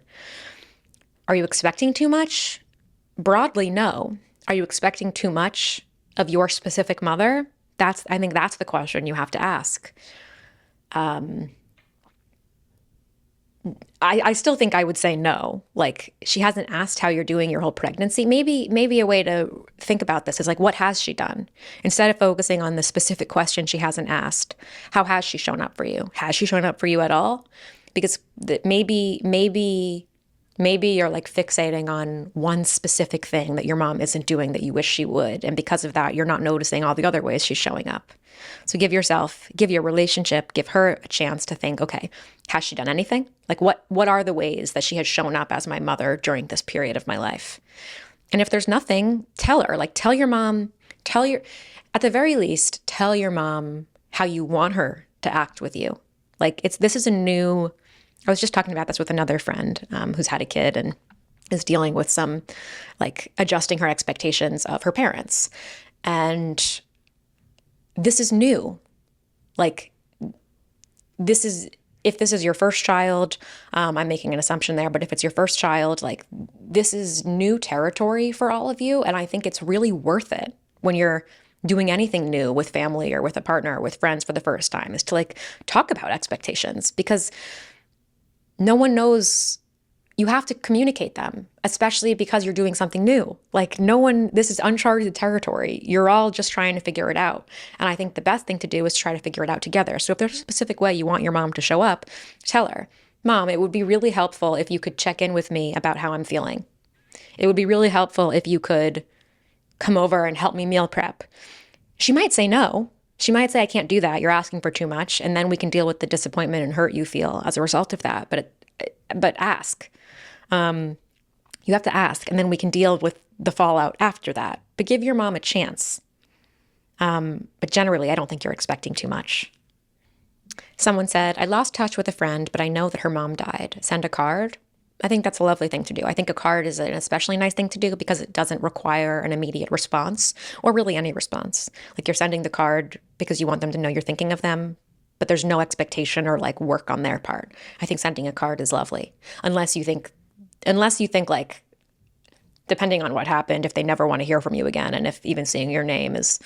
Are you expecting too much? Broadly, no. Are you expecting too much of your specific mother? I think that's the question you have to ask. I still think I would say no. Like, she hasn't asked how you're doing your whole pregnancy. Maybe a way to think about this is like, what has she done? Instead of focusing on the specific question she hasn't asked, how has she shown up for you? Has she shown up for you at all? Because maybe you're like fixating on one specific thing that your mom isn't doing that you wish she would. And because of that, you're not noticing all the other ways she's showing up. So give your relationship, give her a chance to think, okay, has she done anything? Like, what are the ways that she has shown up as my mother during this period of my life? And if there's nothing, tell her, like, at the very least, tell your mom how you want her to act with you. Like, I was just talking about this with another friend who's had a kid and is dealing with some, like, adjusting her expectations of her parents. And this is new. Like, if this is your first child, I'm making an assumption there, but if it's your first child, like, this is new territory for all of you. And I think it's really worth it when you're doing anything new with family or with a partner or with friends for the first time, is to, like, talk about expectations, because no one knows. You have to communicate them, especially because you're doing something new. Like, this is uncharted territory. You're all just trying to figure it out. And I think the best thing to do is try to figure it out together. So if there's a specific way you want your mom to show up, tell her, Mom, it would be really helpful if you could check in with me about how I'm feeling. It would be really helpful if you could come over and help me meal prep. She might say no. She might say, I can't do that. You're asking for too much. And then we can deal with the disappointment and hurt you feel as a result of that. But ask. You have to ask, and then we can deal with the fallout after that. But give your mom a chance. But generally, I don't think you're expecting too much. Someone said, I lost touch with a friend, but I know that her mom died. Send a card. I think that's a lovely thing to do. I think a card is an especially nice thing to do because it doesn't require an immediate response, or really any response. Like, you're sending the card because you want them to know you're thinking of them, but there's no expectation or, like, work on their part. I think sending a card is lovely. Unless you think, like, depending on what happened, if they never want to hear from you again, and if even seeing your name is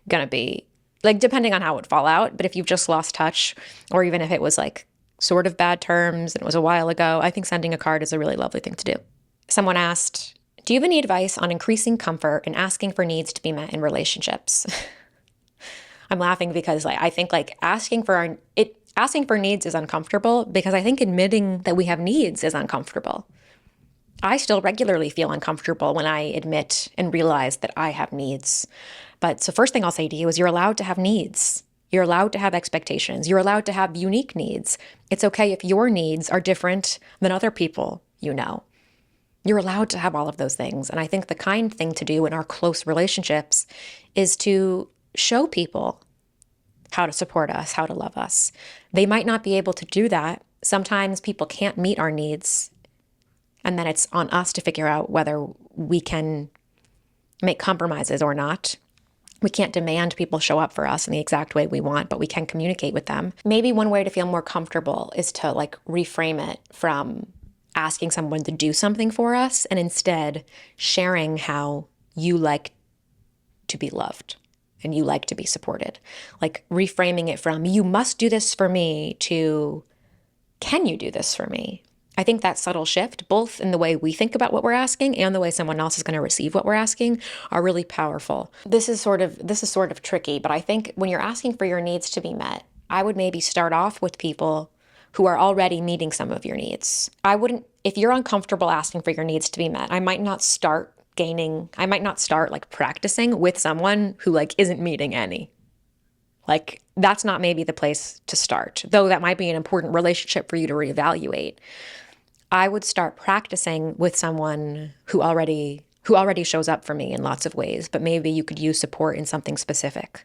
going to be, like, depending on how it would fall out. But if you've just lost touch, or even if it was, like, sort of bad terms and it was a while ago, I think sending a card is a really lovely thing to do. Someone asked, do you have any advice on increasing comfort and asking for needs to be met in relationships? I'm laughing because, like, I think, like, asking for needs is uncomfortable, because I think admitting that we have needs is uncomfortable. I still regularly feel uncomfortable when I admit and realize that I have needs. So first thing I'll say to you is, you're allowed to have needs. You're allowed to have expectations. You're allowed to have unique needs. It's okay if your needs are different than other people you know. You're allowed to have all of those things. And I think the kind thing to do in our close relationships is to show people how to support us, how to love us. They might not be able to do that. Sometimes people can't meet our needs. And then it's on us to figure out whether we can make compromises or not. We can't demand people show up for us in the exact way we want, but we can communicate with them. Maybe one way to feel more comfortable is to reframe it from asking someone to do something for us and instead sharing how you like to be loved and you like to be supported. Reframing it from, you must do this for me, to, can you do this for me? I think that subtle shift, both in the way we think about what we're asking and the way someone else is going to receive what we're asking, are really powerful. This is sort of tricky, but I think when you're asking for your needs to be met, I would maybe start off with people who are already meeting some of your needs. If you're uncomfortable asking for your needs to be met, I might not start practicing with someone who isn't meeting any. That's not maybe the place to start, though that might be an important relationship for you to reevaluate. I would start practicing with someone who already shows up for me in lots of ways, but maybe you could use support in something specific.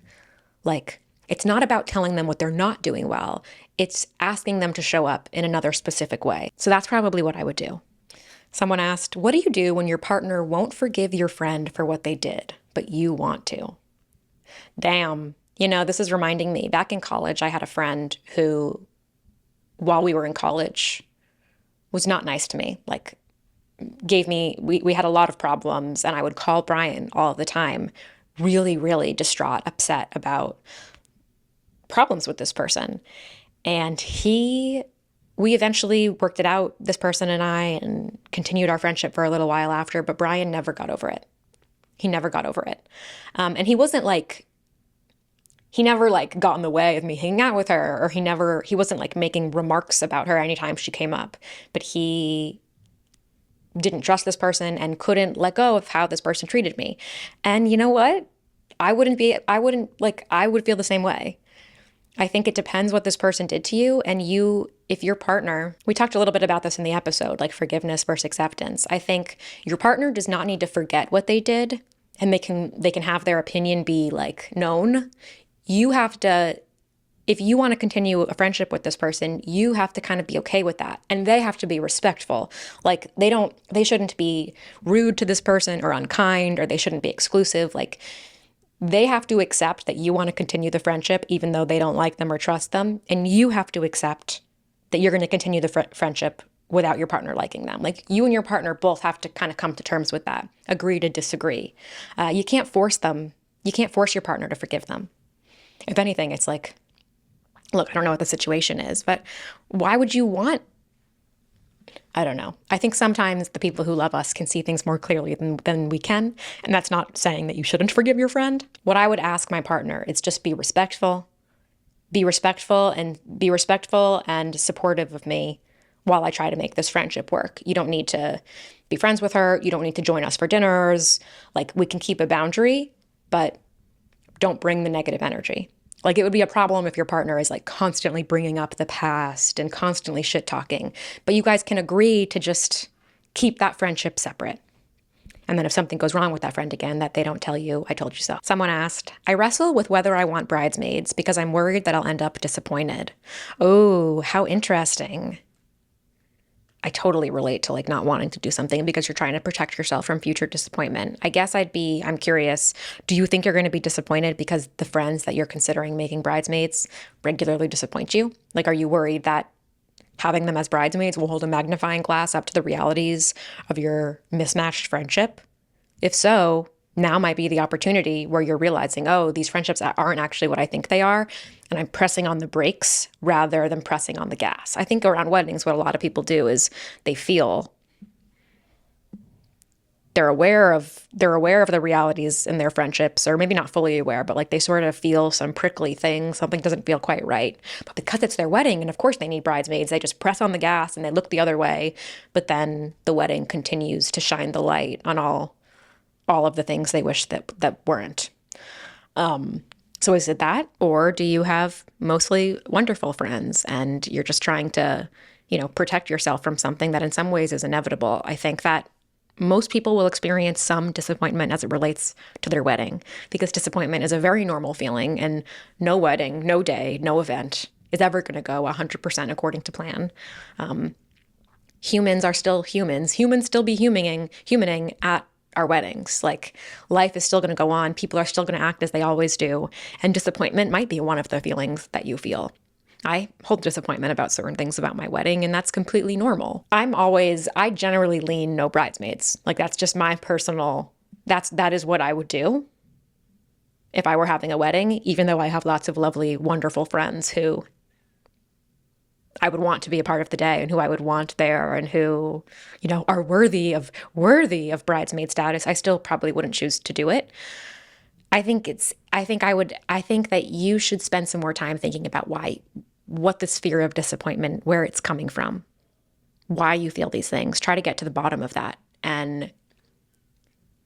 It's not about telling them what they're not doing well. It's asking them to show up in another specific way. So that's probably what I would do. Someone asked, what do you do when your partner won't forgive your friend for what they did, but you want to? Damn. This is reminding me, back in college, I had a friend who, while we were in college, was not nice to me. We had a lot of problems, and I would call Brian all the time, really, really distraught, upset about problems with this person. And we eventually worked it out, this person and I, and continued our friendship for a little while after, but Brian never got over it. He never got over it. And he wasn't he never got in the way of me hanging out with her, or he wasn't making remarks about her anytime she came up, but he didn't trust this person and couldn't let go of how this person treated me. And you know what? I would feel the same way. I think it depends what this person did to you, and if your partner, we talked a little bit about this in the episode, forgiveness versus acceptance. I think your partner does not need to forget what they did, and they can have their opinion be known. You have to, if you want to continue a friendship with this person, you have to kind of be okay with that. And they have to be respectful. They shouldn't be rude to this person or unkind, or they shouldn't be exclusive. They have to accept that you want to continue the friendship, even though they don't like them or trust them. And you have to accept that you're going to continue the friendship without your partner liking them. You and your partner both have to kind of come to terms with that, agree to disagree. You can't force them. You can't force your partner to forgive them. If anything, it's look, I don't know what the situation is, but why would you want? I don't know. I think sometimes the people who love us can see things more clearly than we can. And that's not saying that you shouldn't forgive your friend. What I would ask my partner is just be respectful and supportive of me while I try to make this friendship work. You don't need to be friends with her. You don't need to join us for dinners. We can keep a boundary, but don't bring the negative energy. It would be a problem if your partner is constantly bringing up the past and constantly shit talking, but you guys can agree to just keep that friendship separate. And then if something goes wrong with that friend again, that they don't tell you, I told you so. Someone asked, I wrestle with whether I want bridesmaids because I'm worried that I'll end up disappointed. Oh, how interesting. I totally relate to not wanting to do something because you're trying to protect yourself from future disappointment. I guess I'm curious, do you think you're going to be disappointed because the friends that you're considering making bridesmaids regularly disappoint you? Are you worried that having them as bridesmaids will hold a magnifying glass up to the realities of your mismatched friendship? If so, now might be the opportunity where you're realizing, oh, these friendships aren't actually what I think they are, and I'm pressing on the brakes rather than pressing on the gas. I think around weddings, what a lot of people do is they feel they're aware of the realities in their friendships, or maybe not fully aware, but they sort of feel some prickly thing, something doesn't feel quite right. But because it's their wedding, and of course they need bridesmaids, they just press on the gas and they look the other way. But then the wedding continues to shine the light on all of the things they wish that weren't. So is it that, or do you have mostly wonderful friends and you're just trying to, protect yourself from something that in some ways is inevitable? I think that most people will experience some disappointment as it relates to their wedding, because disappointment is a very normal feeling, and no wedding, no day, no event is ever going to go 100% according to plan. Humans are still humans. Humans still be humaning at our weddings. Like, life is still going to go on. People are still going to act as they always do. And disappointment might be one of the feelings that you feel. I hold disappointment about certain things about my wedding, and that's completely normal. I generally lean no bridesmaids. Like, that's just my personal, that is what I would do if I were having a wedding, even though I have lots of lovely, wonderful friends who I would want to be a part of the day and who I would want there and who, are worthy of bridesmaid status. I still probably wouldn't choose to do it. I think that you should spend some more time thinking about what this fear of disappointment, where it's coming from, why you feel these things. Try to get to the bottom of that. And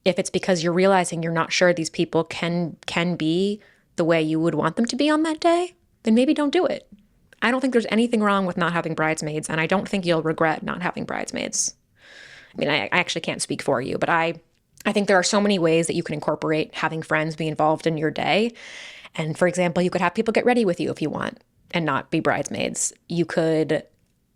if it's because you're realizing you're not sure these people can be the way you would want them to be on that day, then maybe don't do it. I don't think there's anything wrong with not having bridesmaids, and I don't think you'll regret not having bridesmaids. I mean, I actually can't speak for you, but I think there are so many ways that you can incorporate having friends be involved in your day. And for example, you could have people get ready with you if you want and not be bridesmaids. You could,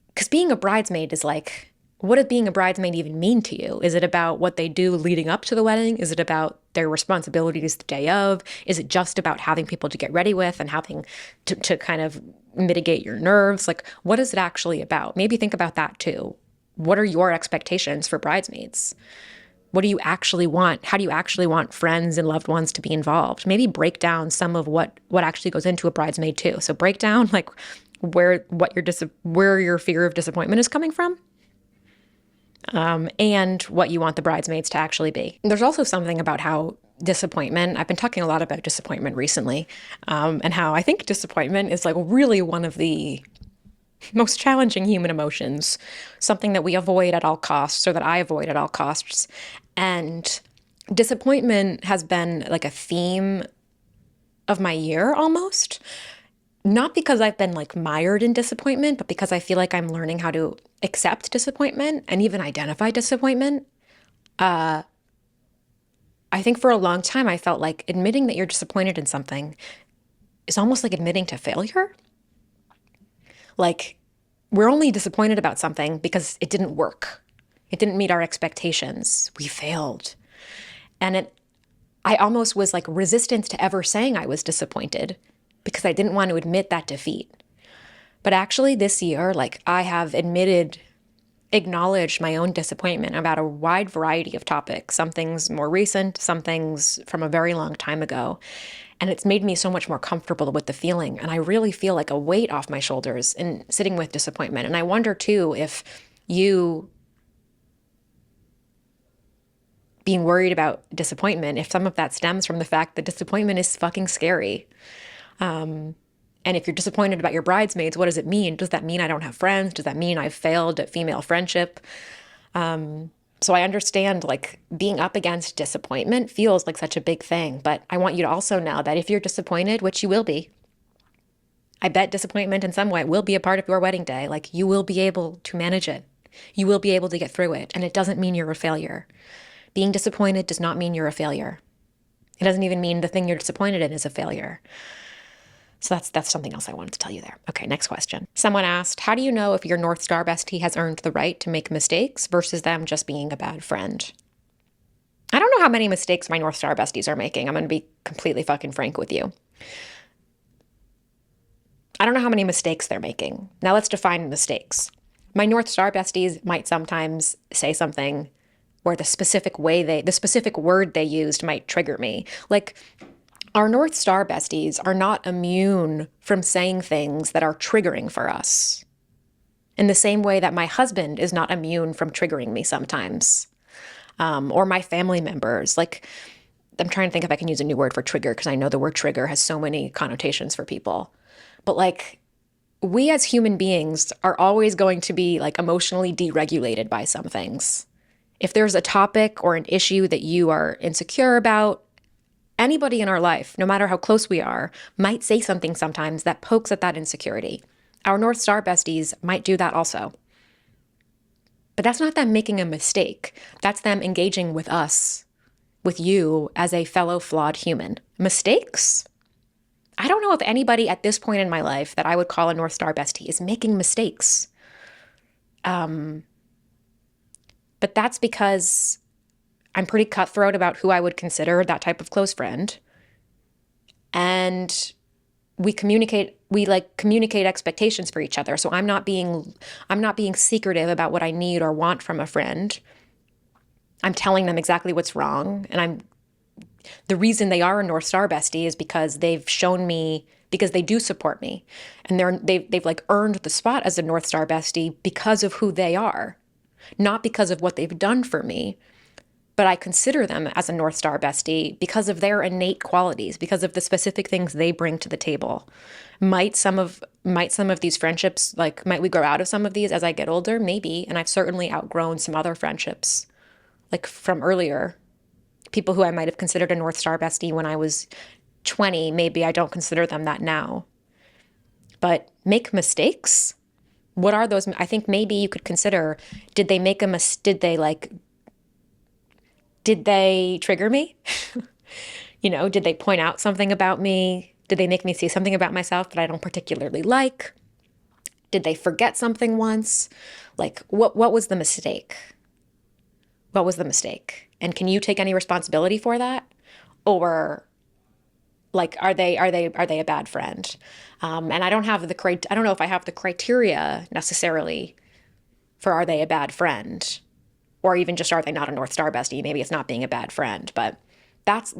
because being a bridesmaid is like, what does being a bridesmaid even mean to you? Is it about what they do leading up to the wedding? Is it about their responsibilities the day of? Is it just about having people to get ready with and having to kind of mitigate your nerves? Like, what is it actually about? Maybe think about that too. What are your expectations for bridesmaids? What do you actually want? How do you actually want friends and loved ones to be involved? Maybe break down some of what actually goes into a bridesmaid too. So break down like where your fear of disappointment is coming from. And what you want the bridesmaids to actually be. There's also something about how disappointment, I've been talking a lot about disappointment recently, and how I think disappointment is like really one of the most challenging human emotions, something that we avoid at all costs, or that I avoid at all costs. And disappointment has been like a theme of my year almost. Not because I've been like mired in disappointment, but because I feel like I'm learning how to accept disappointment and even identify disappointment. I think for a long time, I felt like admitting that you're disappointed in something is almost like admitting to failure. Like, we're only disappointed about something because it didn't work. It didn't meet our expectations. We failed. And I almost was like resistant to ever saying I was disappointed, because I didn't want to admit that defeat. But actually this year, like, I have acknowledged my own disappointment about a wide variety of topics, some things more recent, some things from a very long time ago. And it's made me so much more comfortable with the feeling. And I really feel like a weight off my shoulders in sitting with disappointment. And I wonder too, if you being worried about disappointment, if some of that stems from the fact that disappointment is fucking scary. And if you're disappointed about your bridesmaids, what does it mean? Does that mean I don't have friends? Does that mean I've failed at female friendship? So I understand, like, being up against disappointment feels like such a big thing, but I want you to also know that if you're disappointed, which you will be, I bet disappointment in some way will be a part of your wedding day. Like, you will be able to manage it. You will be able to get through it. And it doesn't mean you're a failure. Being disappointed does not mean you're a failure. It doesn't even mean the thing you're disappointed in is a failure. So that's something else I wanted to tell you there. Okay, next question. Someone asked, how do you know if your North Star bestie has earned the right to make mistakes versus them just being a bad friend? I don't know how many mistakes my North Star besties are making. I'm going to be completely fucking frank with you. I don't know how many mistakes they're making. Now let's define mistakes. My North Star besties might sometimes say something where the specific word they used might trigger me. Like, our North Star besties are not immune from saying things that are triggering for us, in the same way that my husband is not immune from triggering me sometimes, or my family members. Like, I'm trying to think if I can use a new word for trigger, because I know the word trigger has so many connotations for people. But like, we as human beings are always going to be like emotionally deregulated by some things. If there's a topic or an issue that you are insecure about, Anybody in our life, no matter how close we are, might say something sometimes that pokes at that insecurity. Our North Star besties might do that also. But that's not them making a mistake. That's them engaging with us, with you as a fellow flawed human. Mistakes? I don't know if anybody at this point in my life that I would call a North Star bestie is making mistakes. But that's because I'm pretty cutthroat about who I would consider that type of close friend. And we communicate expectations for each other. So I'm not being secretive about what I need or want from a friend. I'm telling them exactly what's wrong. And the reason they are a North Star bestie is because they've shown me, because they do support me. And they've like earned the spot as a North Star bestie because of who they are, not because of what they've done for me. But I consider them as a North Star bestie because of their innate qualities, because of the specific things they bring to the table. Might some of these friendships, might we grow out of some of these as I get older? Maybe. And I've certainly outgrown some other friendships, like from earlier. People who I might have considered a North Star bestie when I was 20, maybe I don't consider them that now. But make mistakes? What are those? I think maybe you could consider, did they make a mistake? Did they trigger me? Did they point out something about me? Did they make me see something about myself that I don't particularly like? Did they forget something once? What was the mistake? What was the mistake? And can you take any responsibility for that? Or are they a bad friend? And I don't know if I have the criteria necessarily for are they a bad friend? Or even just are they not a North Star bestie? Maybe it's not being a bad friend, but that's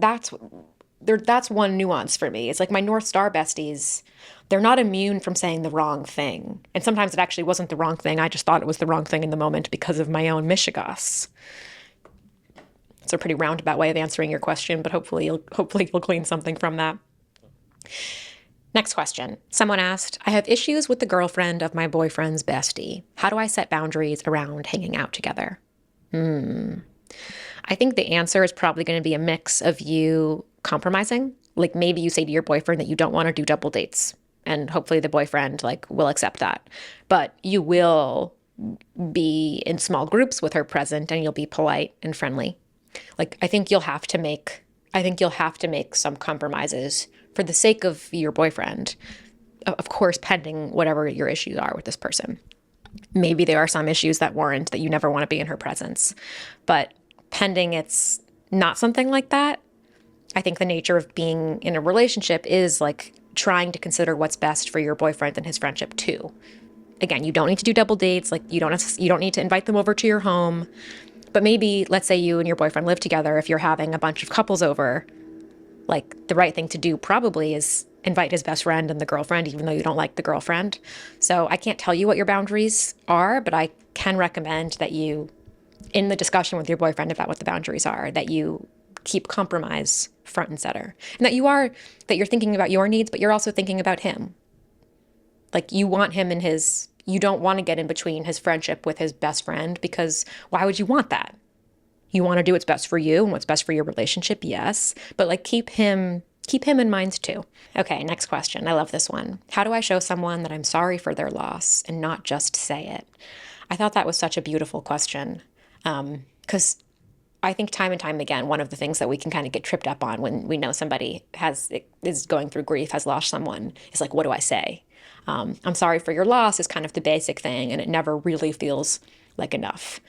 one nuance for me. It's like my North Star besties, they're not immune from saying the wrong thing. And sometimes it actually wasn't the wrong thing. I just thought it was the wrong thing in the moment because of my own mishigas. It's a pretty roundabout way of answering your question, but hopefully you'll glean something from that. Next question. Someone asked, I have issues with the girlfriend of my boyfriend's bestie. How do I set boundaries around hanging out together? I think the answer is probably going to be a mix of you compromising. Like maybe you say to your boyfriend that you don't want to do double dates, and hopefully the boyfriend will accept that. But you will be in small groups with her present, and you'll be polite and friendly. I think you'll have to make some compromises for the sake of your boyfriend. Of course, pending whatever your issues are with this person. Maybe there are some issues that warrant that you never want to be in her presence. But pending it's not something like that, I think the nature of being in a relationship is trying to consider what's best for your boyfriend and his friendship too. Again, you don't need to do double dates. You don't need to invite them over to your home. But maybe, let's say you and your boyfriend live together. If you're having a bunch of couples over, the right thing to do probably is invite his best friend and the girlfriend, even though you don't like the girlfriend. So I can't tell you what your boundaries are, but I can recommend that you, in the discussion with your boyfriend about what the boundaries are, that you keep compromise front and center. And that you're thinking about your needs, but you're also thinking about him. You want him in you don't want to get in between his friendship with his best friend, because why would you want that? You want to do what's best for you and what's best for your relationship, yes. But keep him in mind too. Okay, next question. I love this one. How do I show someone that I'm sorry for their loss and not just say it? I thought that was such a beautiful question. Because I think time and time again, one of the things that we can kind of get tripped up on when we know somebody is going through grief, has lost someone, is what do I say? I'm sorry for your loss is kind of the basic thing, and it never really feels like enough.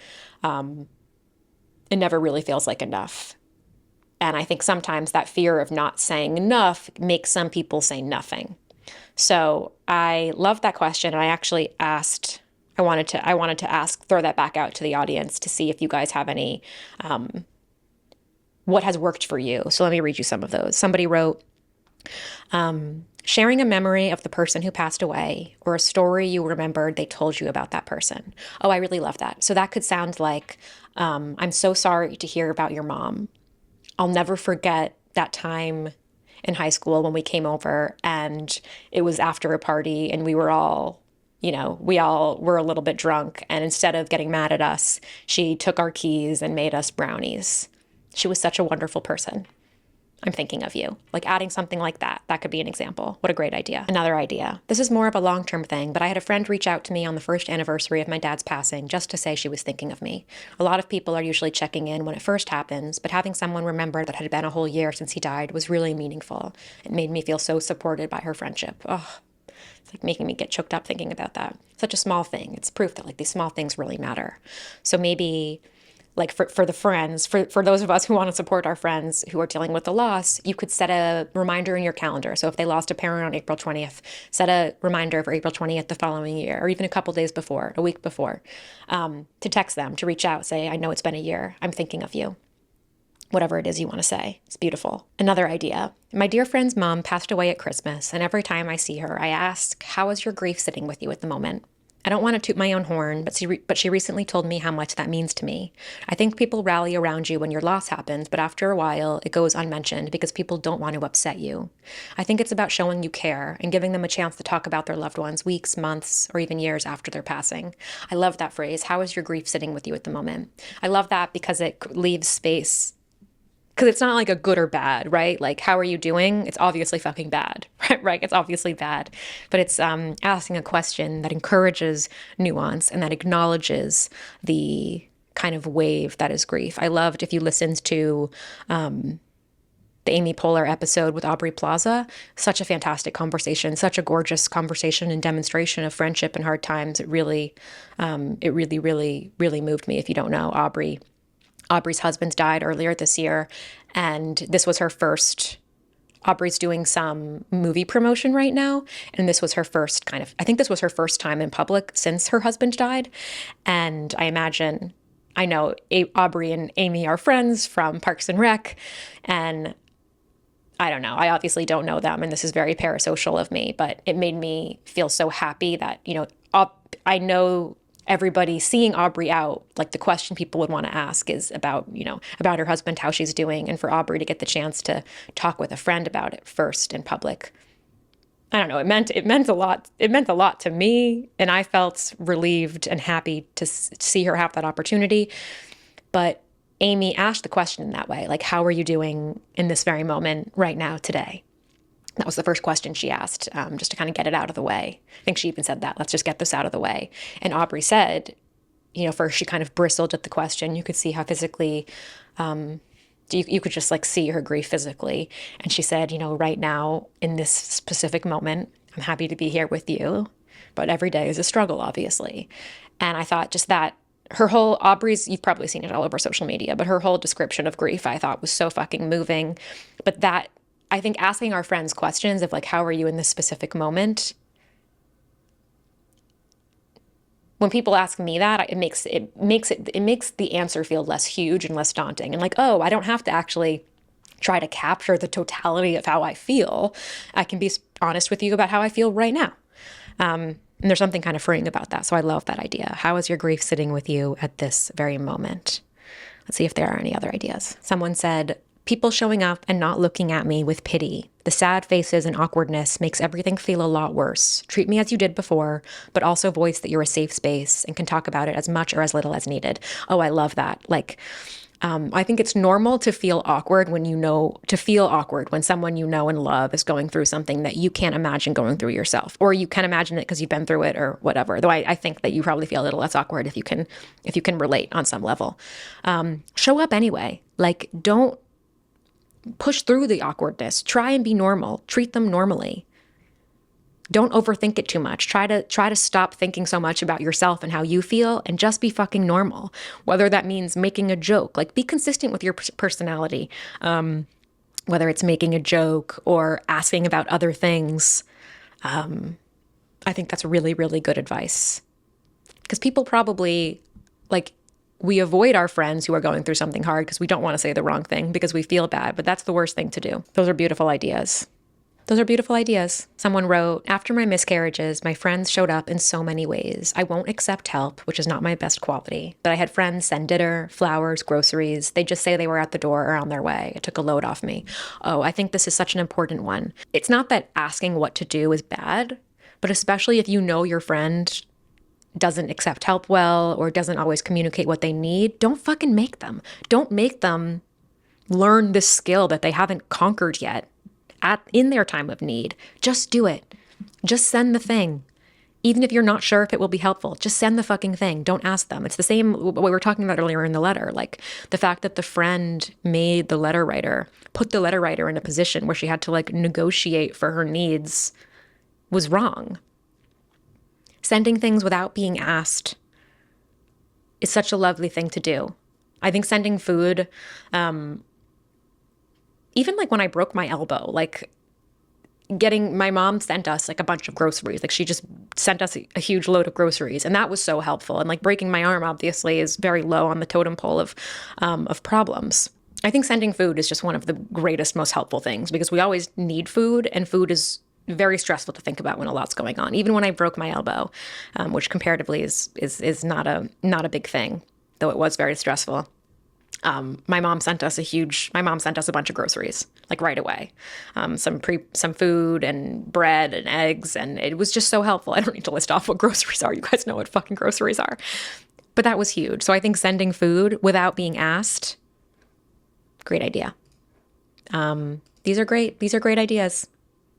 It never really feels like enough. And I think sometimes that fear of not saying enough makes some people say nothing. So I love that question. And I actually asked, I wanted to ask, throw that back out to the audience to see if you guys have any, what has worked for you. So let me read you some of those. Somebody wrote, sharing a memory of the person who passed away or a story you remembered they told you about that person. Oh, I really love that. So that could sound like, I'm so sorry to hear about your mom. I'll never forget that time in high school when we came over and it was after a party and we all were a little bit drunk. And instead of getting mad at us, she took our keys and made us brownies. She was such a wonderful person. I'm thinking of you. Like adding something like that. That could be an example. What a great idea. Another idea. This is more of a long-term thing, but I had a friend reach out to me on the first anniversary of my dad's passing just to say she was thinking of me. A lot of people are usually checking in when it first happens, but having someone remember that it had been a whole year since he died was really meaningful. It made me feel so supported by her friendship. Oh, it's like making me get choked up thinking about that. Such a small thing. It's proof that like these small things really matter. So maybe like for the friends, for those of us who want to support our friends who are dealing with the loss, you could set a reminder in your calendar. So if they lost a parent on April 20th, set a reminder for April 20th the following year, or even a couple days before, a week before, to text them, to reach out, say, I know it's been a year. I'm thinking of you. Whatever it is you want to say. It's beautiful. Another idea. My dear friend's mom passed away at Christmas, and every time I see her, I ask, how is your grief sitting with you at the moment? I don't want to toot my own horn, but she recently told me how much that means to me. I think people rally around you when your loss happens, but after a while, it goes unmentioned because people don't want to upset you. I think it's about showing you care and giving them a chance to talk about their loved ones weeks, months, or even years after their passing. I love that phrase. How is your grief sitting with you at the moment? I love that because it leaves space. Because it's not like a good or bad, right? Like, how are you doing? It's obviously fucking bad, right? It's obviously bad. But it's asking a question that encourages nuance and that acknowledges the kind of wave that is grief. I loved, if you listened to the Amy Poehler episode with Aubrey Plaza, such a fantastic conversation, such a gorgeous conversation and demonstration of friendship in hard times. It really, really moved me. If you don't know, Aubrey's husband died earlier this year, and this was her first. Aubrey's doing some movie promotion right now, and this was her first I think this was her first time in public since her husband died. And I know Aubrey and Amy are friends from Parks and Rec, and I don't know, I obviously don't know them, and this is very parasocial of me, but it made me feel so happy that, I know everybody seeing Aubrey out, like the question people would want to ask is about her husband, how she's doing, and for Aubrey to get the chance to talk with a friend about it first in public. I don't know, it meant a lot. It meant a lot to me, and I felt relieved and happy to see her have that opportunity. But Amy asked the question in that way, like, how are you doing in this very moment right now today? That was the first question she asked, just to kind of get it out of the way. I think she even said that, let's just get this out of the way. And Aubrey said, first she kind of bristled at the question. You could see how physically, you could just like see her grief physically. And she said, right now in this specific moment, I'm happy to be here with you, but every day is a struggle, obviously. And I thought just that, Aubrey's, you've probably seen it all over social media, but her whole description of grief I thought was so fucking moving. But that, I think asking our friends questions of like, how are you in this specific moment? When people ask me that, it makes the answer feel less huge and less daunting. And like, oh, I don't have to actually try to capture the totality of how I feel. I can be honest with you about how I feel right now. And there's something kind of freeing about that. So I love that idea. How is your grief sitting with you at this very moment? Let's see if there are any other ideas. Someone said, people showing up and not looking at me with pity. The sad faces and awkwardness makes everything feel a lot worse. Treat me as you did before, but also voice that you're a safe space and can talk about it as much or as little as needed. Oh, I love that. Like, I think it's normal to feel awkward when someone you know and love is going through something that you can't imagine going through yourself, or you can imagine it because you've been through it or whatever. Though I think that you probably feel a little less awkward if you can relate on some level. Show up anyway. Like, don't push through the awkwardness. Try and be normal. Treat them normally. Don't overthink it too much. Try to stop thinking so much about yourself and how you feel and just be fucking normal. Whether that means making a joke, like be consistent with your personality. Whether it's making a joke or asking about other things. I think that's really, really good advice. Because people probably, like, we avoid our friends who are going through something hard because we don't want to say the wrong thing because we feel bad, but that's the worst thing to do. Those are beautiful ideas. Someone wrote, after my miscarriages, my friends showed up in so many ways. I won't accept help, which is not my best quality, but I had friends send dinner, flowers, groceries. They just say they were at the door or on their way. It took a load off me. Oh, I think this is such an important one. It's not that asking what to do is bad, but especially if you know your friend doesn't accept help well or doesn't always communicate what they need, don't fucking make them. Don't make them learn this skill that they haven't conquered yet in their time of need. Just do it. Just send the thing. Even if you're not sure if it will be helpful, just send the fucking thing. Don't ask them. It's the same what we were talking about earlier in the letter. Like the fact that the friend made the letter writer, put the letter writer in a position where she had to like negotiate for her needs was wrong. Sending things without being asked is such a lovely thing to do. I think sending food, even like when I broke my elbow, like my mom sent us like a bunch of groceries. Like she just sent us a huge load of groceries, and that was so helpful. And like breaking my arm obviously is very low on the totem pole of problems. I think sending food is just one of the greatest, most helpful things because we always need food, and food is very stressful to think about when a lot's going on. Even when I broke my elbow, which comparatively is not a big thing, though it was very stressful. My mom sent us a bunch of groceries, like right away. Some food and bread and eggs, and it was just so helpful. I don't need to list off what groceries are. You guys know what fucking groceries are. But that was huge. So I think sending food without being asked, great idea. These are great ideas.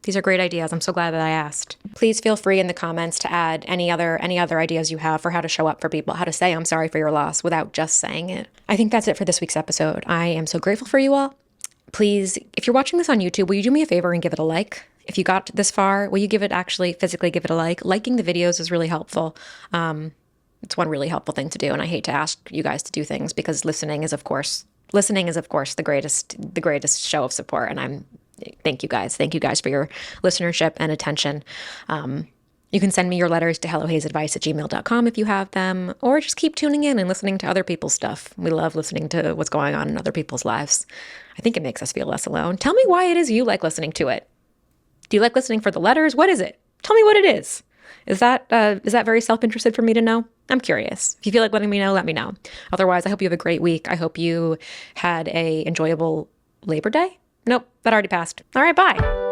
These are great ideas. I'm so glad that I asked. Please feel free in the comments to add any other ideas you have for how to show up for people, how to say I'm sorry for your loss without just saying it. I think that's it for this week's episode. I am so grateful for you all. Please, if you're watching this on YouTube, will you do me a favor and give it a like? If you got this far, will you physically give it a like? Liking the videos is really helpful. It's one really helpful thing to do. And I hate to ask you guys to do things because listening is of course the greatest show of support. And thank you guys. Thank you guys for your listenership and attention. You can send me your letters to hellohayesbusiness@gmail.com if you have them, or just keep tuning in and listening to other people's stuff. We love listening to what's going on in other people's lives. I think it makes us feel less alone. Tell me why it is you like listening to it. Do you like listening for the letters? What is it? Tell me what it is. Is that very self-interested for me to know? I'm curious. If you feel like letting me know, let me know. Otherwise, I hope you have a great week. I hope you had a enjoyable Labor Day. Nope, that already passed. All right, bye.